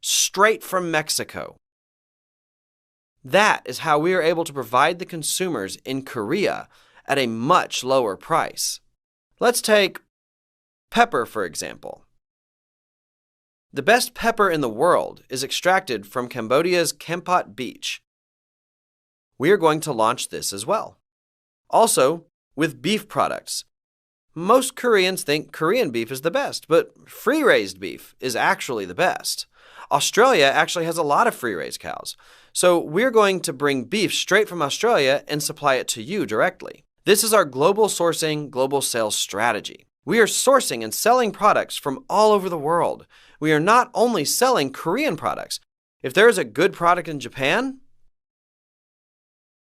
straight from Mexico. That is how we are able to provide the consumers in Korea at a much lower price. Let's take pepper, for example. The best pepper in the world is extracted from Cambodia's Kampot Beach. We are going to launch this as well. Also, with beef products. Most Koreans think Korean beef is the best, but free-raised beef is actually the best. Australia actually has a lot of free-range cows. So we're going to bring beef straight from Australia and supply it to you directly. This is our global sourcing, global sales strategy. We are sourcing and selling products from all over the world. We are not only selling Korean products. If there is a good product in Japan,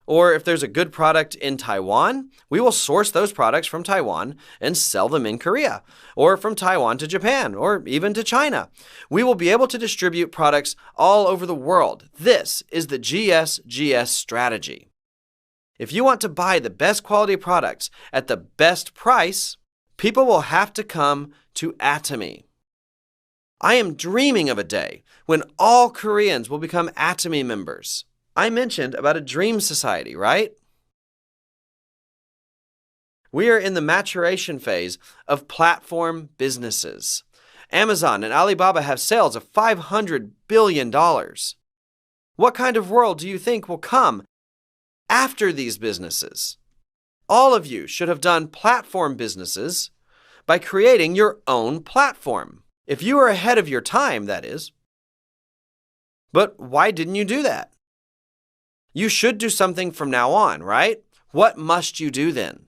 or if there's a good product in Taiwan, we will source those products from Taiwan and sell them in Korea, or from Taiwan to Japan, or even to China. We will be able to distribute products all over the world. This is the GSGS strategy. If you want to buy the best quality products at the best price, people will have to come to Atomy. I am dreaming of a day when all Koreans will become Atomy members. I mentioned about a dream society, right? We are in the maturation phase of platform businesses. Amazon and Alibaba have sales of $500 billion. What kind of world do you think will come after these businesses? All of you should have done platform businesses by creating your own platform. If you are ahead of your time, that is. But why didn't you do that? You should do something from now on, right? What must you do then?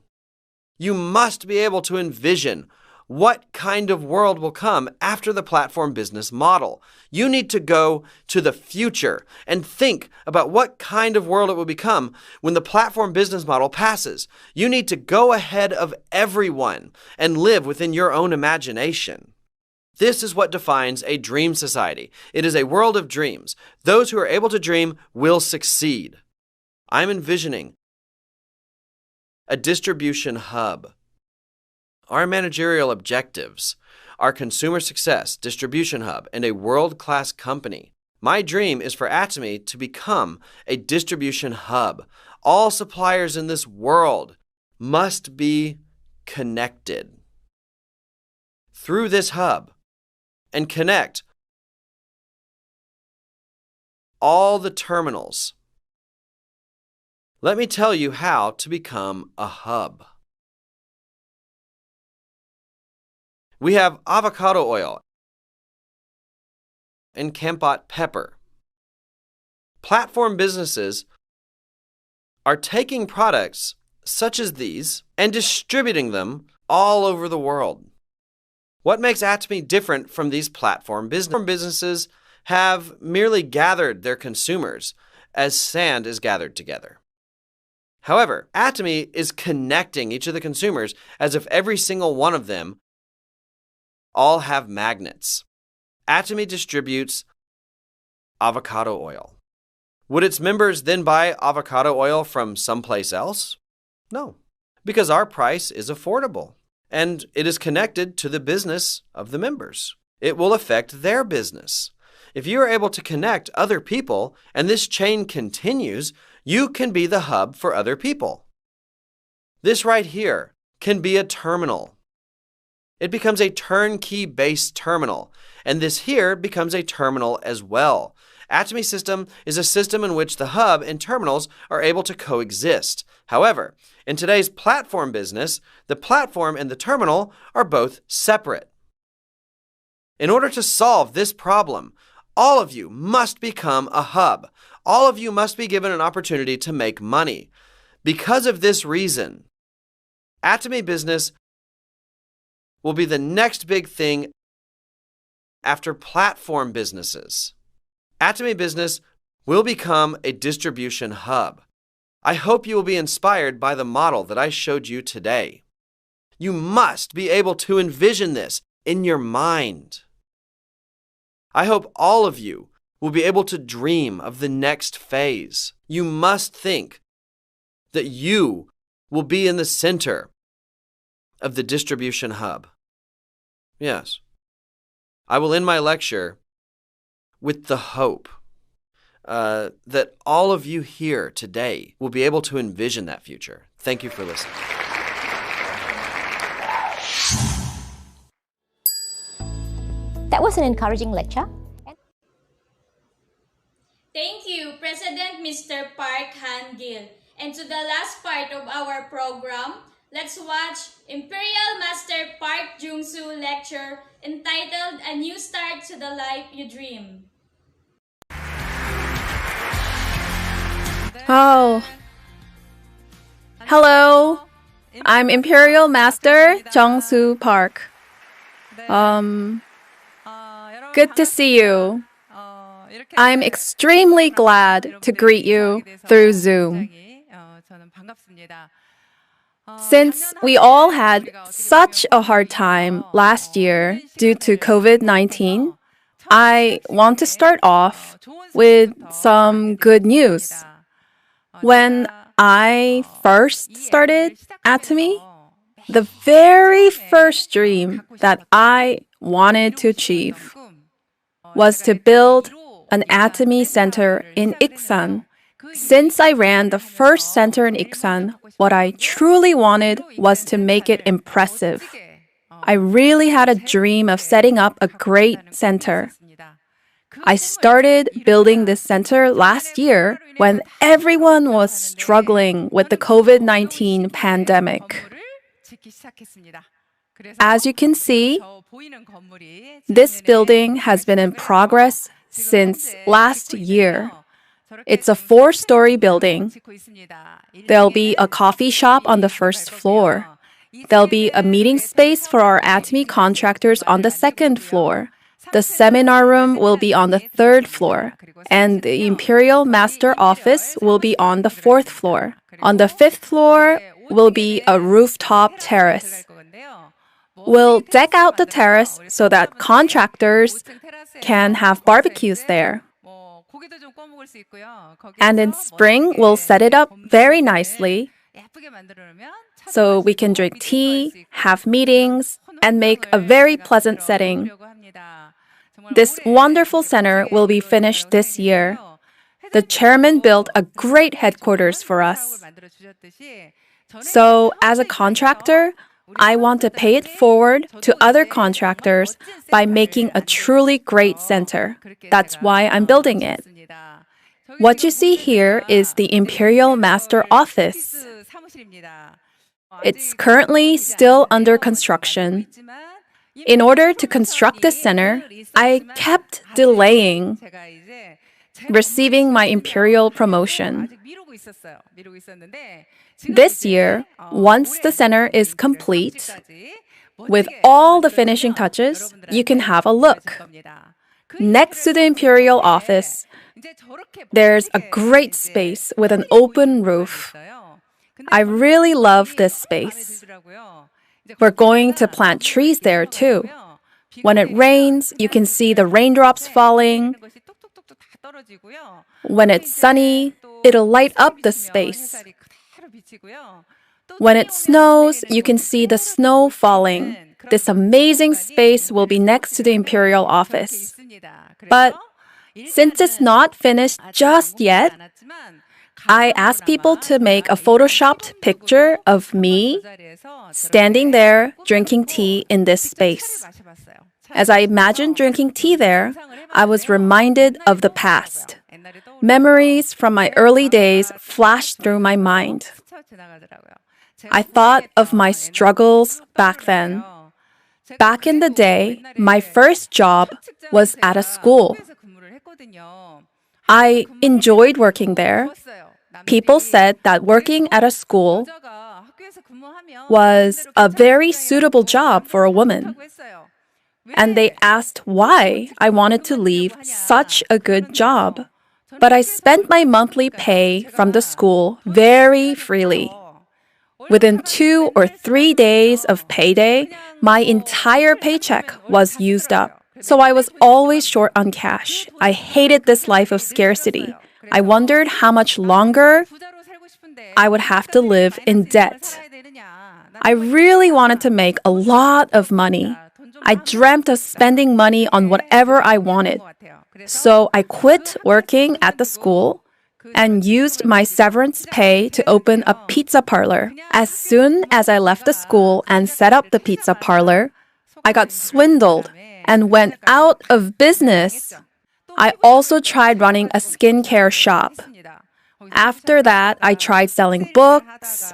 You must be able to envision what kind of world will come after the platform business model. You need to go to the future and think about what kind of world it will become when the platform business model passes. You need to go ahead of everyone and live within your own imagination. This is what defines a dream society. It is a world of dreams. Those who are able to dream will succeed. I'm envisioning a distribution hub. Our managerial objectives are consumer success, distribution hub, and a world-class company. My dream is for Atomy to become a distribution hub. All suppliers in this world must be connected through this hub and connect all the terminals. Let me tell you how to become a hub. We have avocado oil and Kampot pepper. Platform businesses are taking products such as these and distributing them all over the world. What makes Atomy different from these platform businesses have merely gathered their consumers as sand is gathered together. However, Atomy is connecting each of the consumers as if every single one of them all have magnets. Atomy distributes avocado oil. Would its members then buy avocado oil from someplace else? No, because our price is affordable and it is connected to the business of the members. It will affect their business. If you are able to connect other people and this chain continues, you can be the hub for other people. This right here can be a terminal. It becomes a turnkey-based terminal, and this here becomes a terminal as well. Atomy system is a system in which the hub and terminals are able to coexist. However, in today's platform business, the platform and the terminal are both separate. In order to solve this problem, all of you must become a hub. All of you must be given an opportunity to make money. Because of this reason, Atomy business will be the next big thing after platform businesses. Atomy business will become a distribution hub. I hope you will be inspired by the model that I showed you today. You must be able to envision this in your mind. I hope all of you will be able to dream of the next phase. You must think that you will be in the center of the distribution hub. Yes. I will end my lecture with the hope that all of you here today will be able to envision that future. Thank you for listening. That was an encouraging lecture. Thank you, President Mr. Park Han-gil. And to the last part of our program, let's watch Imperial Master Park Jung-soo lecture entitled A New Start to the Life You Dream. Oh. Hello. I'm Imperial Master Jung-soo Park. Good to see you. I'm extremely glad to greet you through Zoom. Since we all had such a hard time last year due to COVID-19, I want to start off with some good news. When I first started Atomy, the very first dream that I wanted to achieve was to build an Atomy center in Iksan. Since I ran the first center in Iksan, what I truly wanted was to make it impressive. I really had a dream of setting up a great center. I started building this center last year when everyone was struggling with the COVID-19 pandemic. As you can see, this building has been in progress since last year. It's a 4-story building. There'll be a coffee shop on the first floor. There'll be a meeting space for our Atomy contractors on the second floor. The seminar room will be on the 3rd floor, and the Imperial Master Office will be on the 4th floor. On the 5th floor will be a rooftop terrace. We'll deck out the terrace so that contractors can have barbecues there. And in spring, we'll set it up very nicely so we can drink tea, have meetings, and make a very pleasant setting. This wonderful center will be finished this year. The chairman built a great headquarters for us. So, as a contractor, I want to pay it forward to other contractors by making a truly great center. That's why I'm building it. What you see here is the Imperial Master Office. It's currently still under construction. In order to construct this center, I kept delaying receiving my imperial promotion. This year, once the center is complete, with all the finishing touches, you can have a look. Next to the imperial office, there's a great space with an open roof. I really love this space. We're going to plant trees there too. When it rains, you can see the raindrops falling. When it's sunny, it'll light up the space. When it snows, you can see the snow falling. This amazing space will be next to the imperial office. But since it's not finished just yet, I asked people to make a photoshopped picture of me standing there drinking tea in this space. As I imagined drinking tea there, I was reminded of the past. Memories from my early days flashed through my mind. I thought of my struggles back then. Back in the day, my first job was at a school. I enjoyed working there. People said that working at a school was a very suitable job for a woman. And they asked why I wanted to leave such a good job. But I spent my monthly pay from the school very freely. Within 2 or 3 days of payday, my entire paycheck was used up. So I was always short on cash. I hated this life of scarcity. I wondered how much longer I would have to live in debt. I really wanted to make a lot of money. I dreamt of spending money on whatever I wanted. So I quit working at the school and used my severance pay to open a pizza parlor. As soon as I left the school and set up the pizza parlor, I got swindled and went out of business. I also tried running a skincare shop. After that, I tried selling books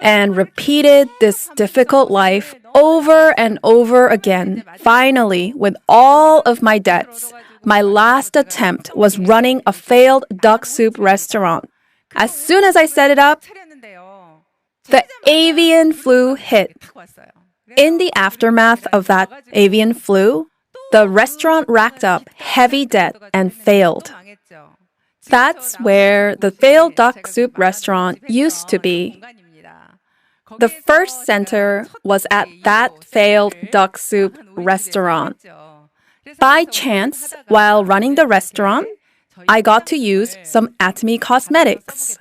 and repeated this difficult life over and over again. Finally, with all of my debts, my last attempt was running a failed duck soup restaurant. As soon as I set it up, the avian flu hit. In the aftermath of that avian flu, the restaurant racked up heavy debt and failed. That's where the failed duck soup restaurant used to be. The first center was at that failed duck soup restaurant. By chance, while running the restaurant, I got to use some Atomy cosmetics.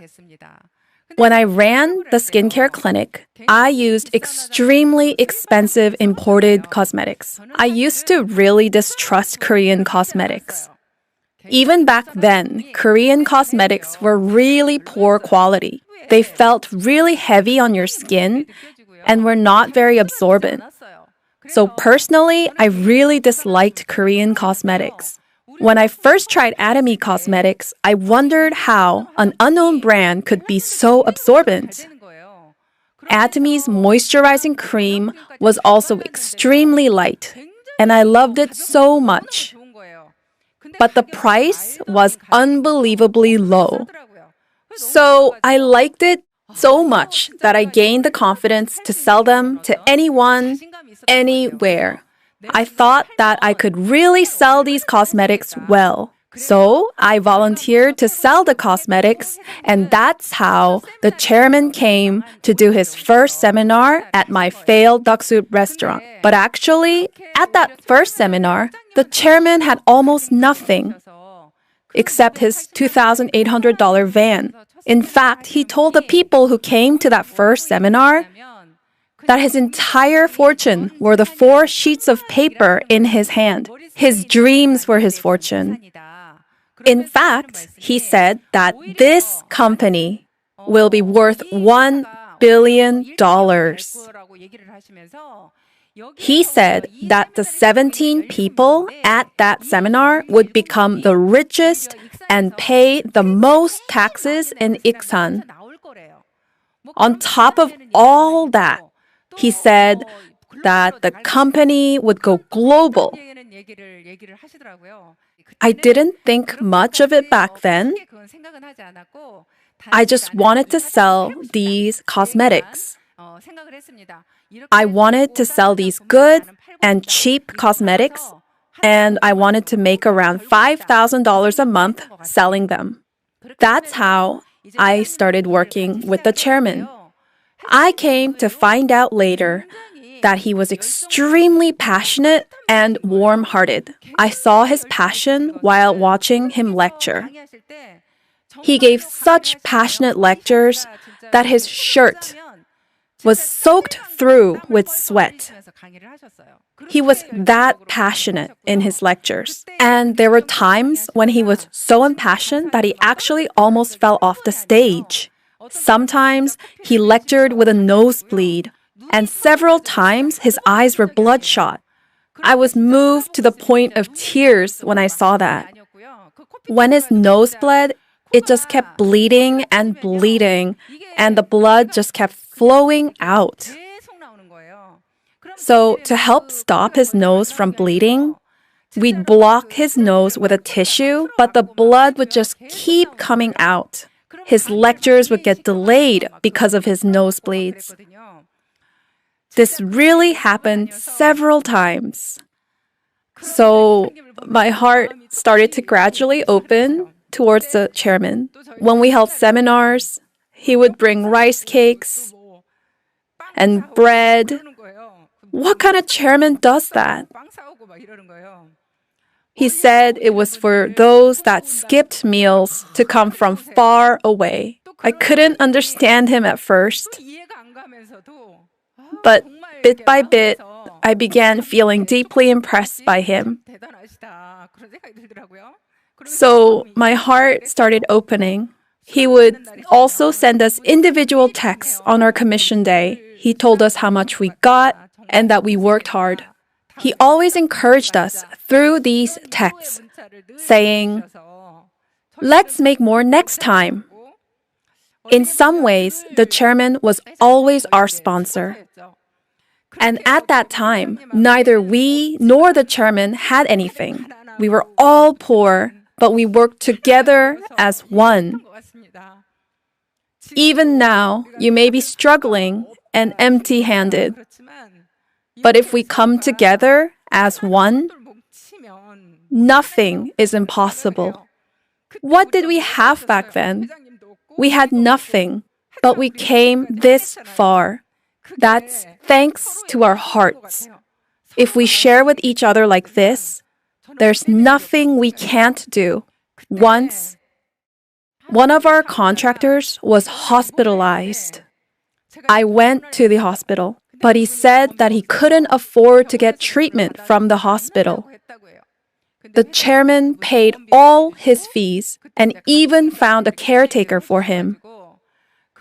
When I ran the skincare clinic, I used extremely expensive imported cosmetics. I used to really distrust Korean cosmetics. Even back then, Korean cosmetics were really poor quality. They felt really heavy on your skin and were not very absorbent. So personally, I really disliked Korean cosmetics. When I first tried Atomy cosmetics, I wondered how an unknown brand could be so absorbent. Atomy's moisturizing cream was also extremely light, and I loved it so much. But the price was unbelievably low. So I liked it so much that I gained the confidence to sell them to anyone, anywhere. I thought that I could really sell these cosmetics well. So I volunteered to sell the cosmetics, and that's how the chairman came to do his first seminar at my failed duck soup restaurant. But actually, at that first seminar, the chairman had almost nothing except his $2,800 van. In fact, he told the people who came to that first seminar that his entire fortune were the 4 sheets of paper in his hand. His dreams were his fortune. In fact, he said that this company will be worth $1 billion. He said that the 17 people at that seminar would become the richest and pay the most taxes in Iksan. On top of all that, he said that the company would go global. I didn't think much of it back then. I just wanted to sell these cosmetics. I wanted to sell these good and cheap cosmetics, and I wanted to make around $5,000 a month selling them. That's how I started working with the chairman. I came to find out later that he was extremely passionate and warm-hearted. I saw his passion while watching him lecture. He gave such passionate lectures that his shirt was soaked through with sweat. He was that passionate in his lectures. And there were times when he was so impassioned that he actually almost fell off the stage. Sometimes he lectured with a nosebleed, and several times his eyes were bloodshot. I was moved to the point of tears when I saw that. When his nose bled, it just kept bleeding and bleeding, and the blood just kept flowing out. So to help stop his nose from bleeding, we'd block his nose with a tissue, but the blood would just keep coming out. His lectures would get delayed because of his nosebleeds. This really happened several times. So my heart started to gradually open towards the chairman. When we held seminars, he would bring rice cakes and bread. What kind of chairman does that? He said it was for those that skipped meals to come from far away. I couldn't understand him at first. But bit by bit, I began feeling deeply impressed by him. So my heart started opening. He would also send us individual texts on our commission day. He told us how much we got and that we worked hard. He always encouraged us through these texts, saying, "Let's make more next time." In some ways, the chairman was always our sponsor. And at that time, neither we nor the chairman had anything. We were all poor, but we worked together as one. Even now, you may be struggling and empty-handed. But if we come together as one, nothing is impossible. What did we have back then? We had nothing, but we came this far. That's thanks to our hearts. If we share with each other like this, there's nothing we can't do. Once, one of our contractors was hospitalized. I went to the hospital, but he said that he couldn't afford to get treatment from the hospital. The chairman paid all his fees and even found a caretaker for him.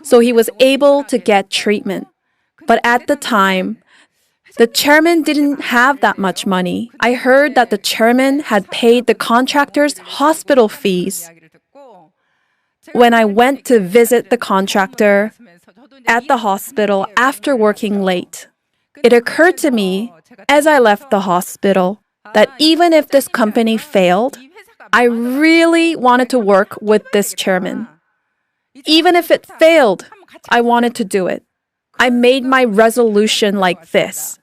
So he was able to get treatment. But at the time, the chairman didn't have that much money. I heard that the chairman had paid the contractor's hospital fees. When I went to visit the contractor at the hospital after working late, it occurred to me as I left the hospital that even if this company failed, I really wanted to work with this chairman. Even if it failed, I wanted to do it. I made my resolution like this.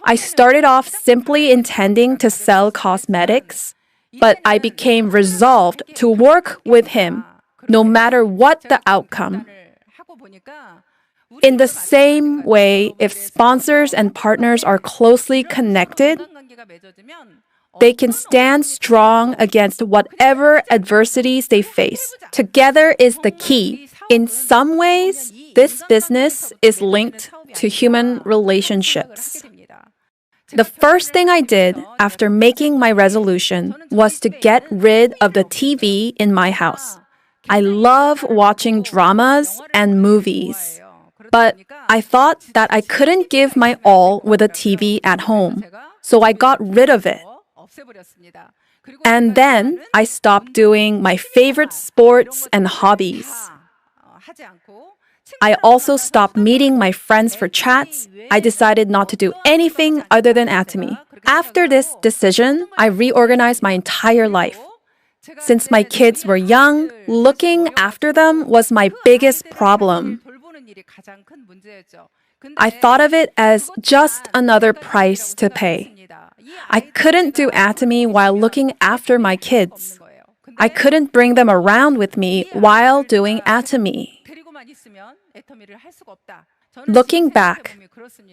I started off simply intending to sell cosmetics, but I became resolved to work with him, no matter what the outcome. In the same way, if sponsors and partners are closely connected, they can stand strong against whatever adversities they face. Together is the key. In some ways, this business is linked to human relationships. The first thing I did after making my resolution was to get rid of the TV in my house. I love watching dramas and movies, but I thought that I couldn't give my all with a TV at home, so I got rid of it. And then I stopped doing my favorite sports and hobbies. I also stopped meeting my friends for chats. I decided not to do anything other than Atomy. After this decision, I reorganized my entire life. Since my kids were young, looking after them was my biggest problem. I thought of it as just another price to pay. I couldn't do Atomy while looking after my kids. I couldn't bring them around with me while doing Atomy. Looking back,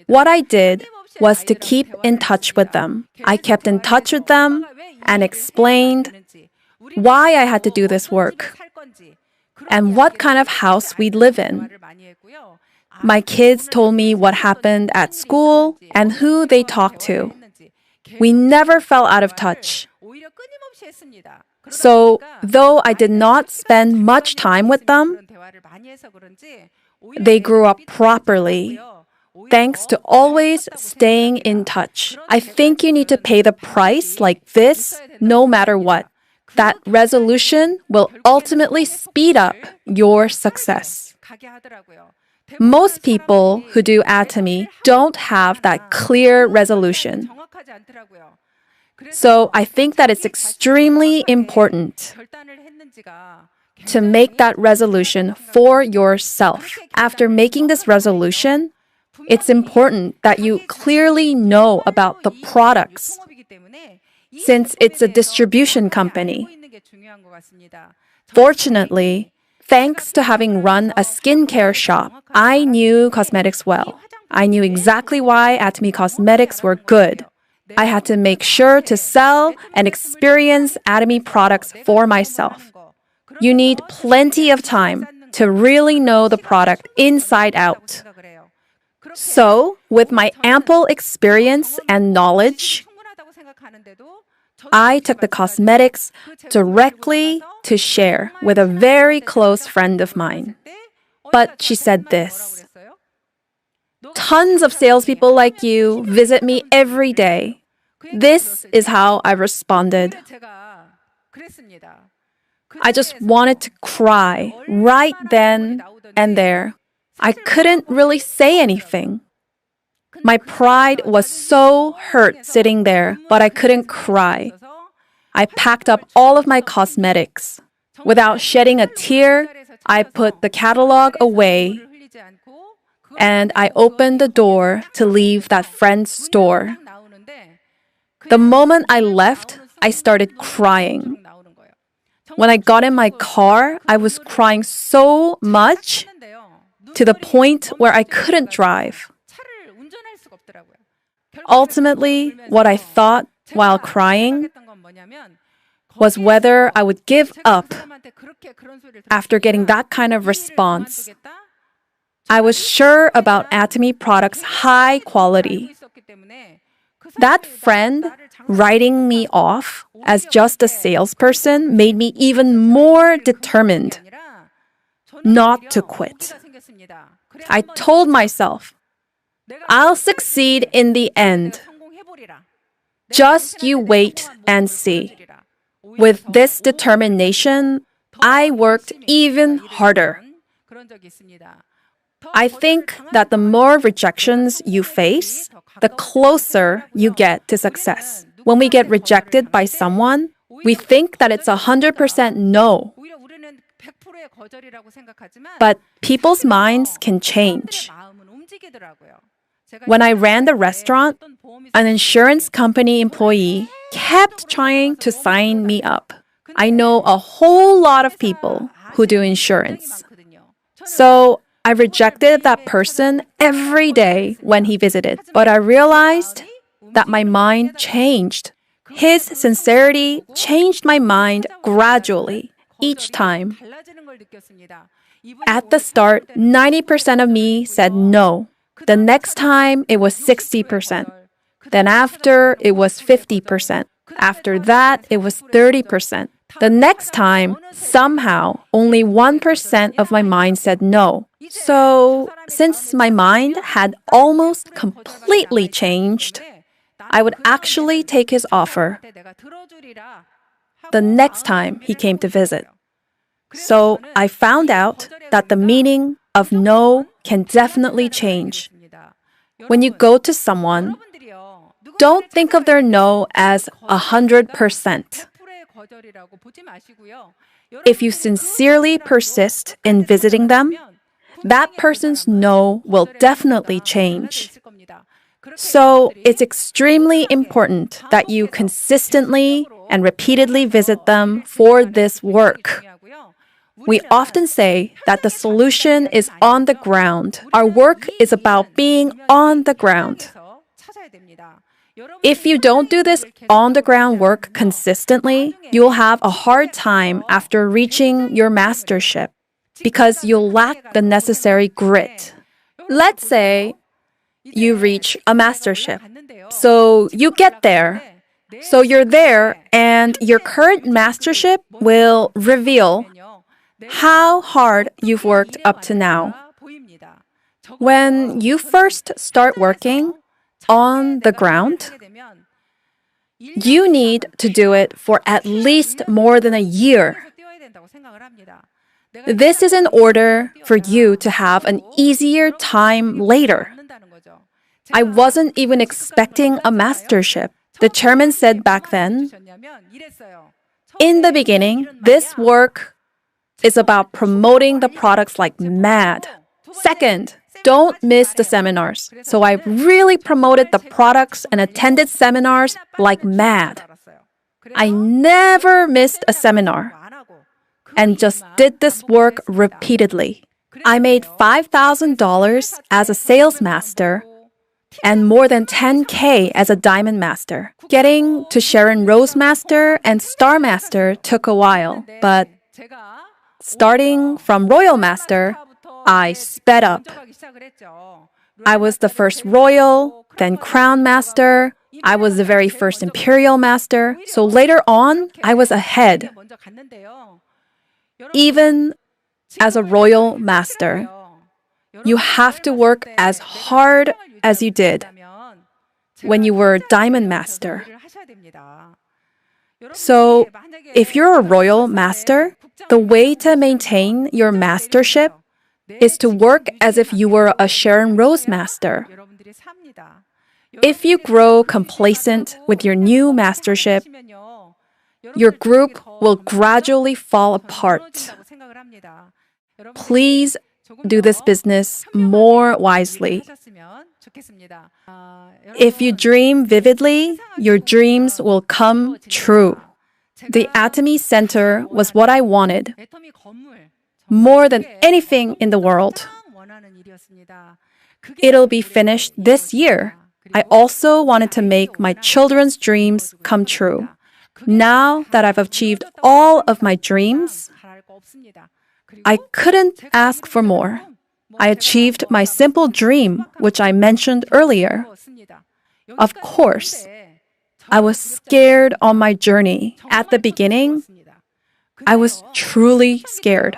what I did was to keep in touch with them. I kept in touch with them and explained why I had to do this work and what kind of house we'd live in. My kids told me what happened at school and who they talked to. We never fell out of touch. So, though I did not spend much time with them, they grew up properly, thanks to always staying in touch. I think you need to pay the price like this no matter what. That resolution will ultimately speed up your success. Most people who do Atomy don't have that clear resolution. So I think that it's extremely important to make that resolution for yourself. After making this resolution, it's important that you clearly know about the products, since it's a distribution company. Fortunately, thanks to having run a skincare shop, I knew cosmetics well. I knew exactly why Atomy cosmetics were good. I had to make sure to sell and experience Atomy products for myself. You need plenty of time to really know the product inside out. So, with my ample experience and knowledge, I took the cosmetics directly to share with a very close friend of mine. But she said this: "Tons of salespeople like you visit me every day. This is how I responded. I just wanted to cry right then and there. I couldn't really say anything. My pride was so hurt sitting there, but I couldn't cry. I packed up all of my cosmetics. Without shedding a tear, I put the catalog away and I opened the door to leave that friend's store. The moment I left, I started crying. When I got in my car, I was crying so much to the point where I couldn't drive. Ultimately, what I thought while crying was whether I would give up after getting that kind of response. I was sure about Atomy products' high quality. That friend writing me off as just a salesperson made me even more determined not to quit. I told myself, I'll succeed in the end. Just you wait and see. With this determination, I worked even harder. I think that the more rejections you face, the closer you get to success. When we get rejected by someone, we think that it's 100% no. But people's minds can change. When I ran the restaurant, an insurance company employee kept trying to sign me up. I know a whole lot of people who do insurance. So I rejected that person every day when he visited. But I realized that my mind changed. His sincerity changed my mind gradually, each time. At the start, 90% of me said no. The next time, it was 60%. Then after, it was 50%. After that, it was 30%. The next time, somehow, only 1% of my mind said no. So, since my mind had almost completely changed, I would actually take his offer the next time he came to visit. So, I found out that the meaning of no can definitely change. When you go to someone, don't think of their no as 100%. If you sincerely persist in visiting them, that person's no will definitely change. So it's extremely important that you consistently and repeatedly visit them for this work. We often say that the solution is on the ground. Our work is about being on the ground. If you don't do this on-the-ground work consistently, you'll have a hard time after reaching your mastership because you'll lack the necessary grit. Let's say you reach a mastership. So you get there. So you're there, and your current mastership will reveal how hard you've worked up to now. When you first start working on the ground, you need to do it for at least more than a year. This is in order for you to have an easier time later. I wasn't even expecting a mastership. The chairman said back then, in the beginning, this work is about promoting the products like mad. Second, don't miss the seminars. So I really promoted the products and attended seminars like mad. I never missed a seminar and just did this work repeatedly. I made $5,000 as a sales master and more than $10,000 as a diamond master. Getting to Sharon Rose Master and Star Master took a while, but starting from Royal Master, I sped up. I was the first Royal, then Crown Master. I was the very first Imperial Master. So later on, I was ahead. Even as a Royal Master, you have to work as hard as you did. when you were Diamond Master. So, if you're a royal master, the way to maintain your mastership is to work as if you were a Sharon Rose master. If you grow complacent with your new mastership, your group will gradually fall apart. Please do this business more wisely. If you dream vividly, your dreams will come true. The Atomy Center was what I wanted, more than anything in the world. It'll be finished this year. I also wanted to make my children's dreams come true. Now that I've achieved all of my dreams, I couldn't ask for more. I achieved my simple dream, which I mentioned earlier. Of course, I was scared on my journey. At the beginning, I was truly scared.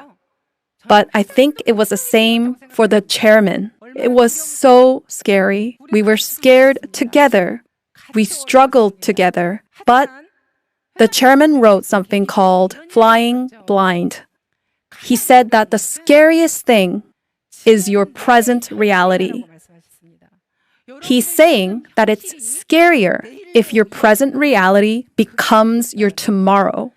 But I think it was the same for the chairman. It was so scary. We were scared together. We struggled together. But the chairman wrote something called Flying Blind. He said that the scariest thing is your present reality. He's saying that it's scarier if your present reality becomes your tomorrow.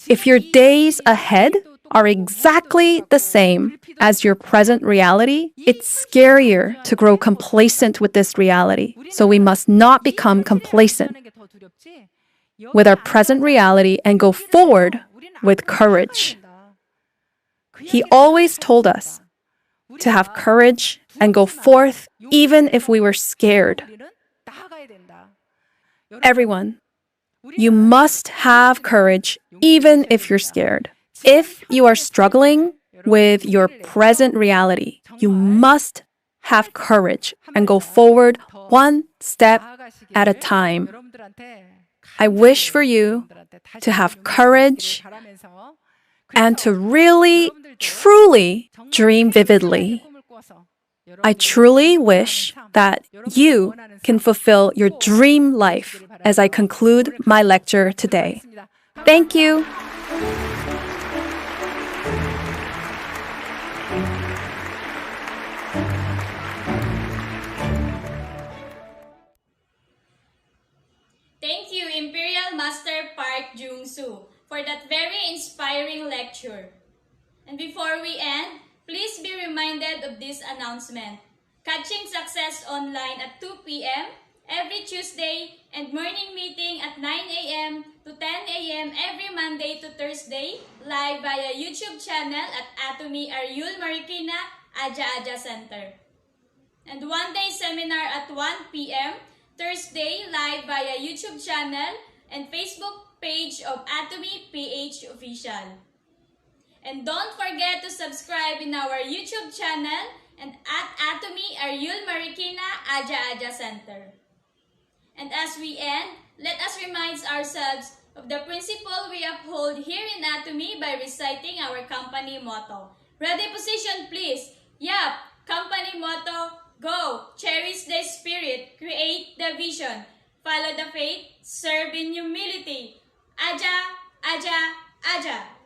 If your days ahead are exactly the same as your present reality, it's scarier to grow complacent with this reality. So we must not become complacent with our present reality and go forward with courage. He always told us to have courage and go forth even if we were scared. Everyone, you must have courage even if you're scared. If you are struggling with your present reality, you must have courage and go forward one step at a time. I wish for you to have courage and to really, truly dream vividly. I truly wish that you can fulfill your dream life as I conclude my lecture today. Thank you. Thank you, Imperial Master Park Jung-soo, for that very inspiring lecture. And before we end, please be reminded of this announcement. Catching Success Online at 2 p.m. every Tuesday and morning meeting at 9 a.m. to 10 a.m. every Monday to Thursday, live via YouTube channel at Atomy Ariul Marikina, Aja Center. And one-day seminar at 1 p.m. Thursday, live via YouTube channel and Facebook page of Atomy PH Official. And don't forget to subscribe in our YouTube channel and at Atomy Ariul Marikina, Aja Center. And as we end, let us remind ourselves of the principle we uphold here in Atomy by reciting our company motto. Ready, position, please. Yup, company motto, go, cherish the spirit, create the vision, follow the faith, serve in humility. Aja, Aja, Aja.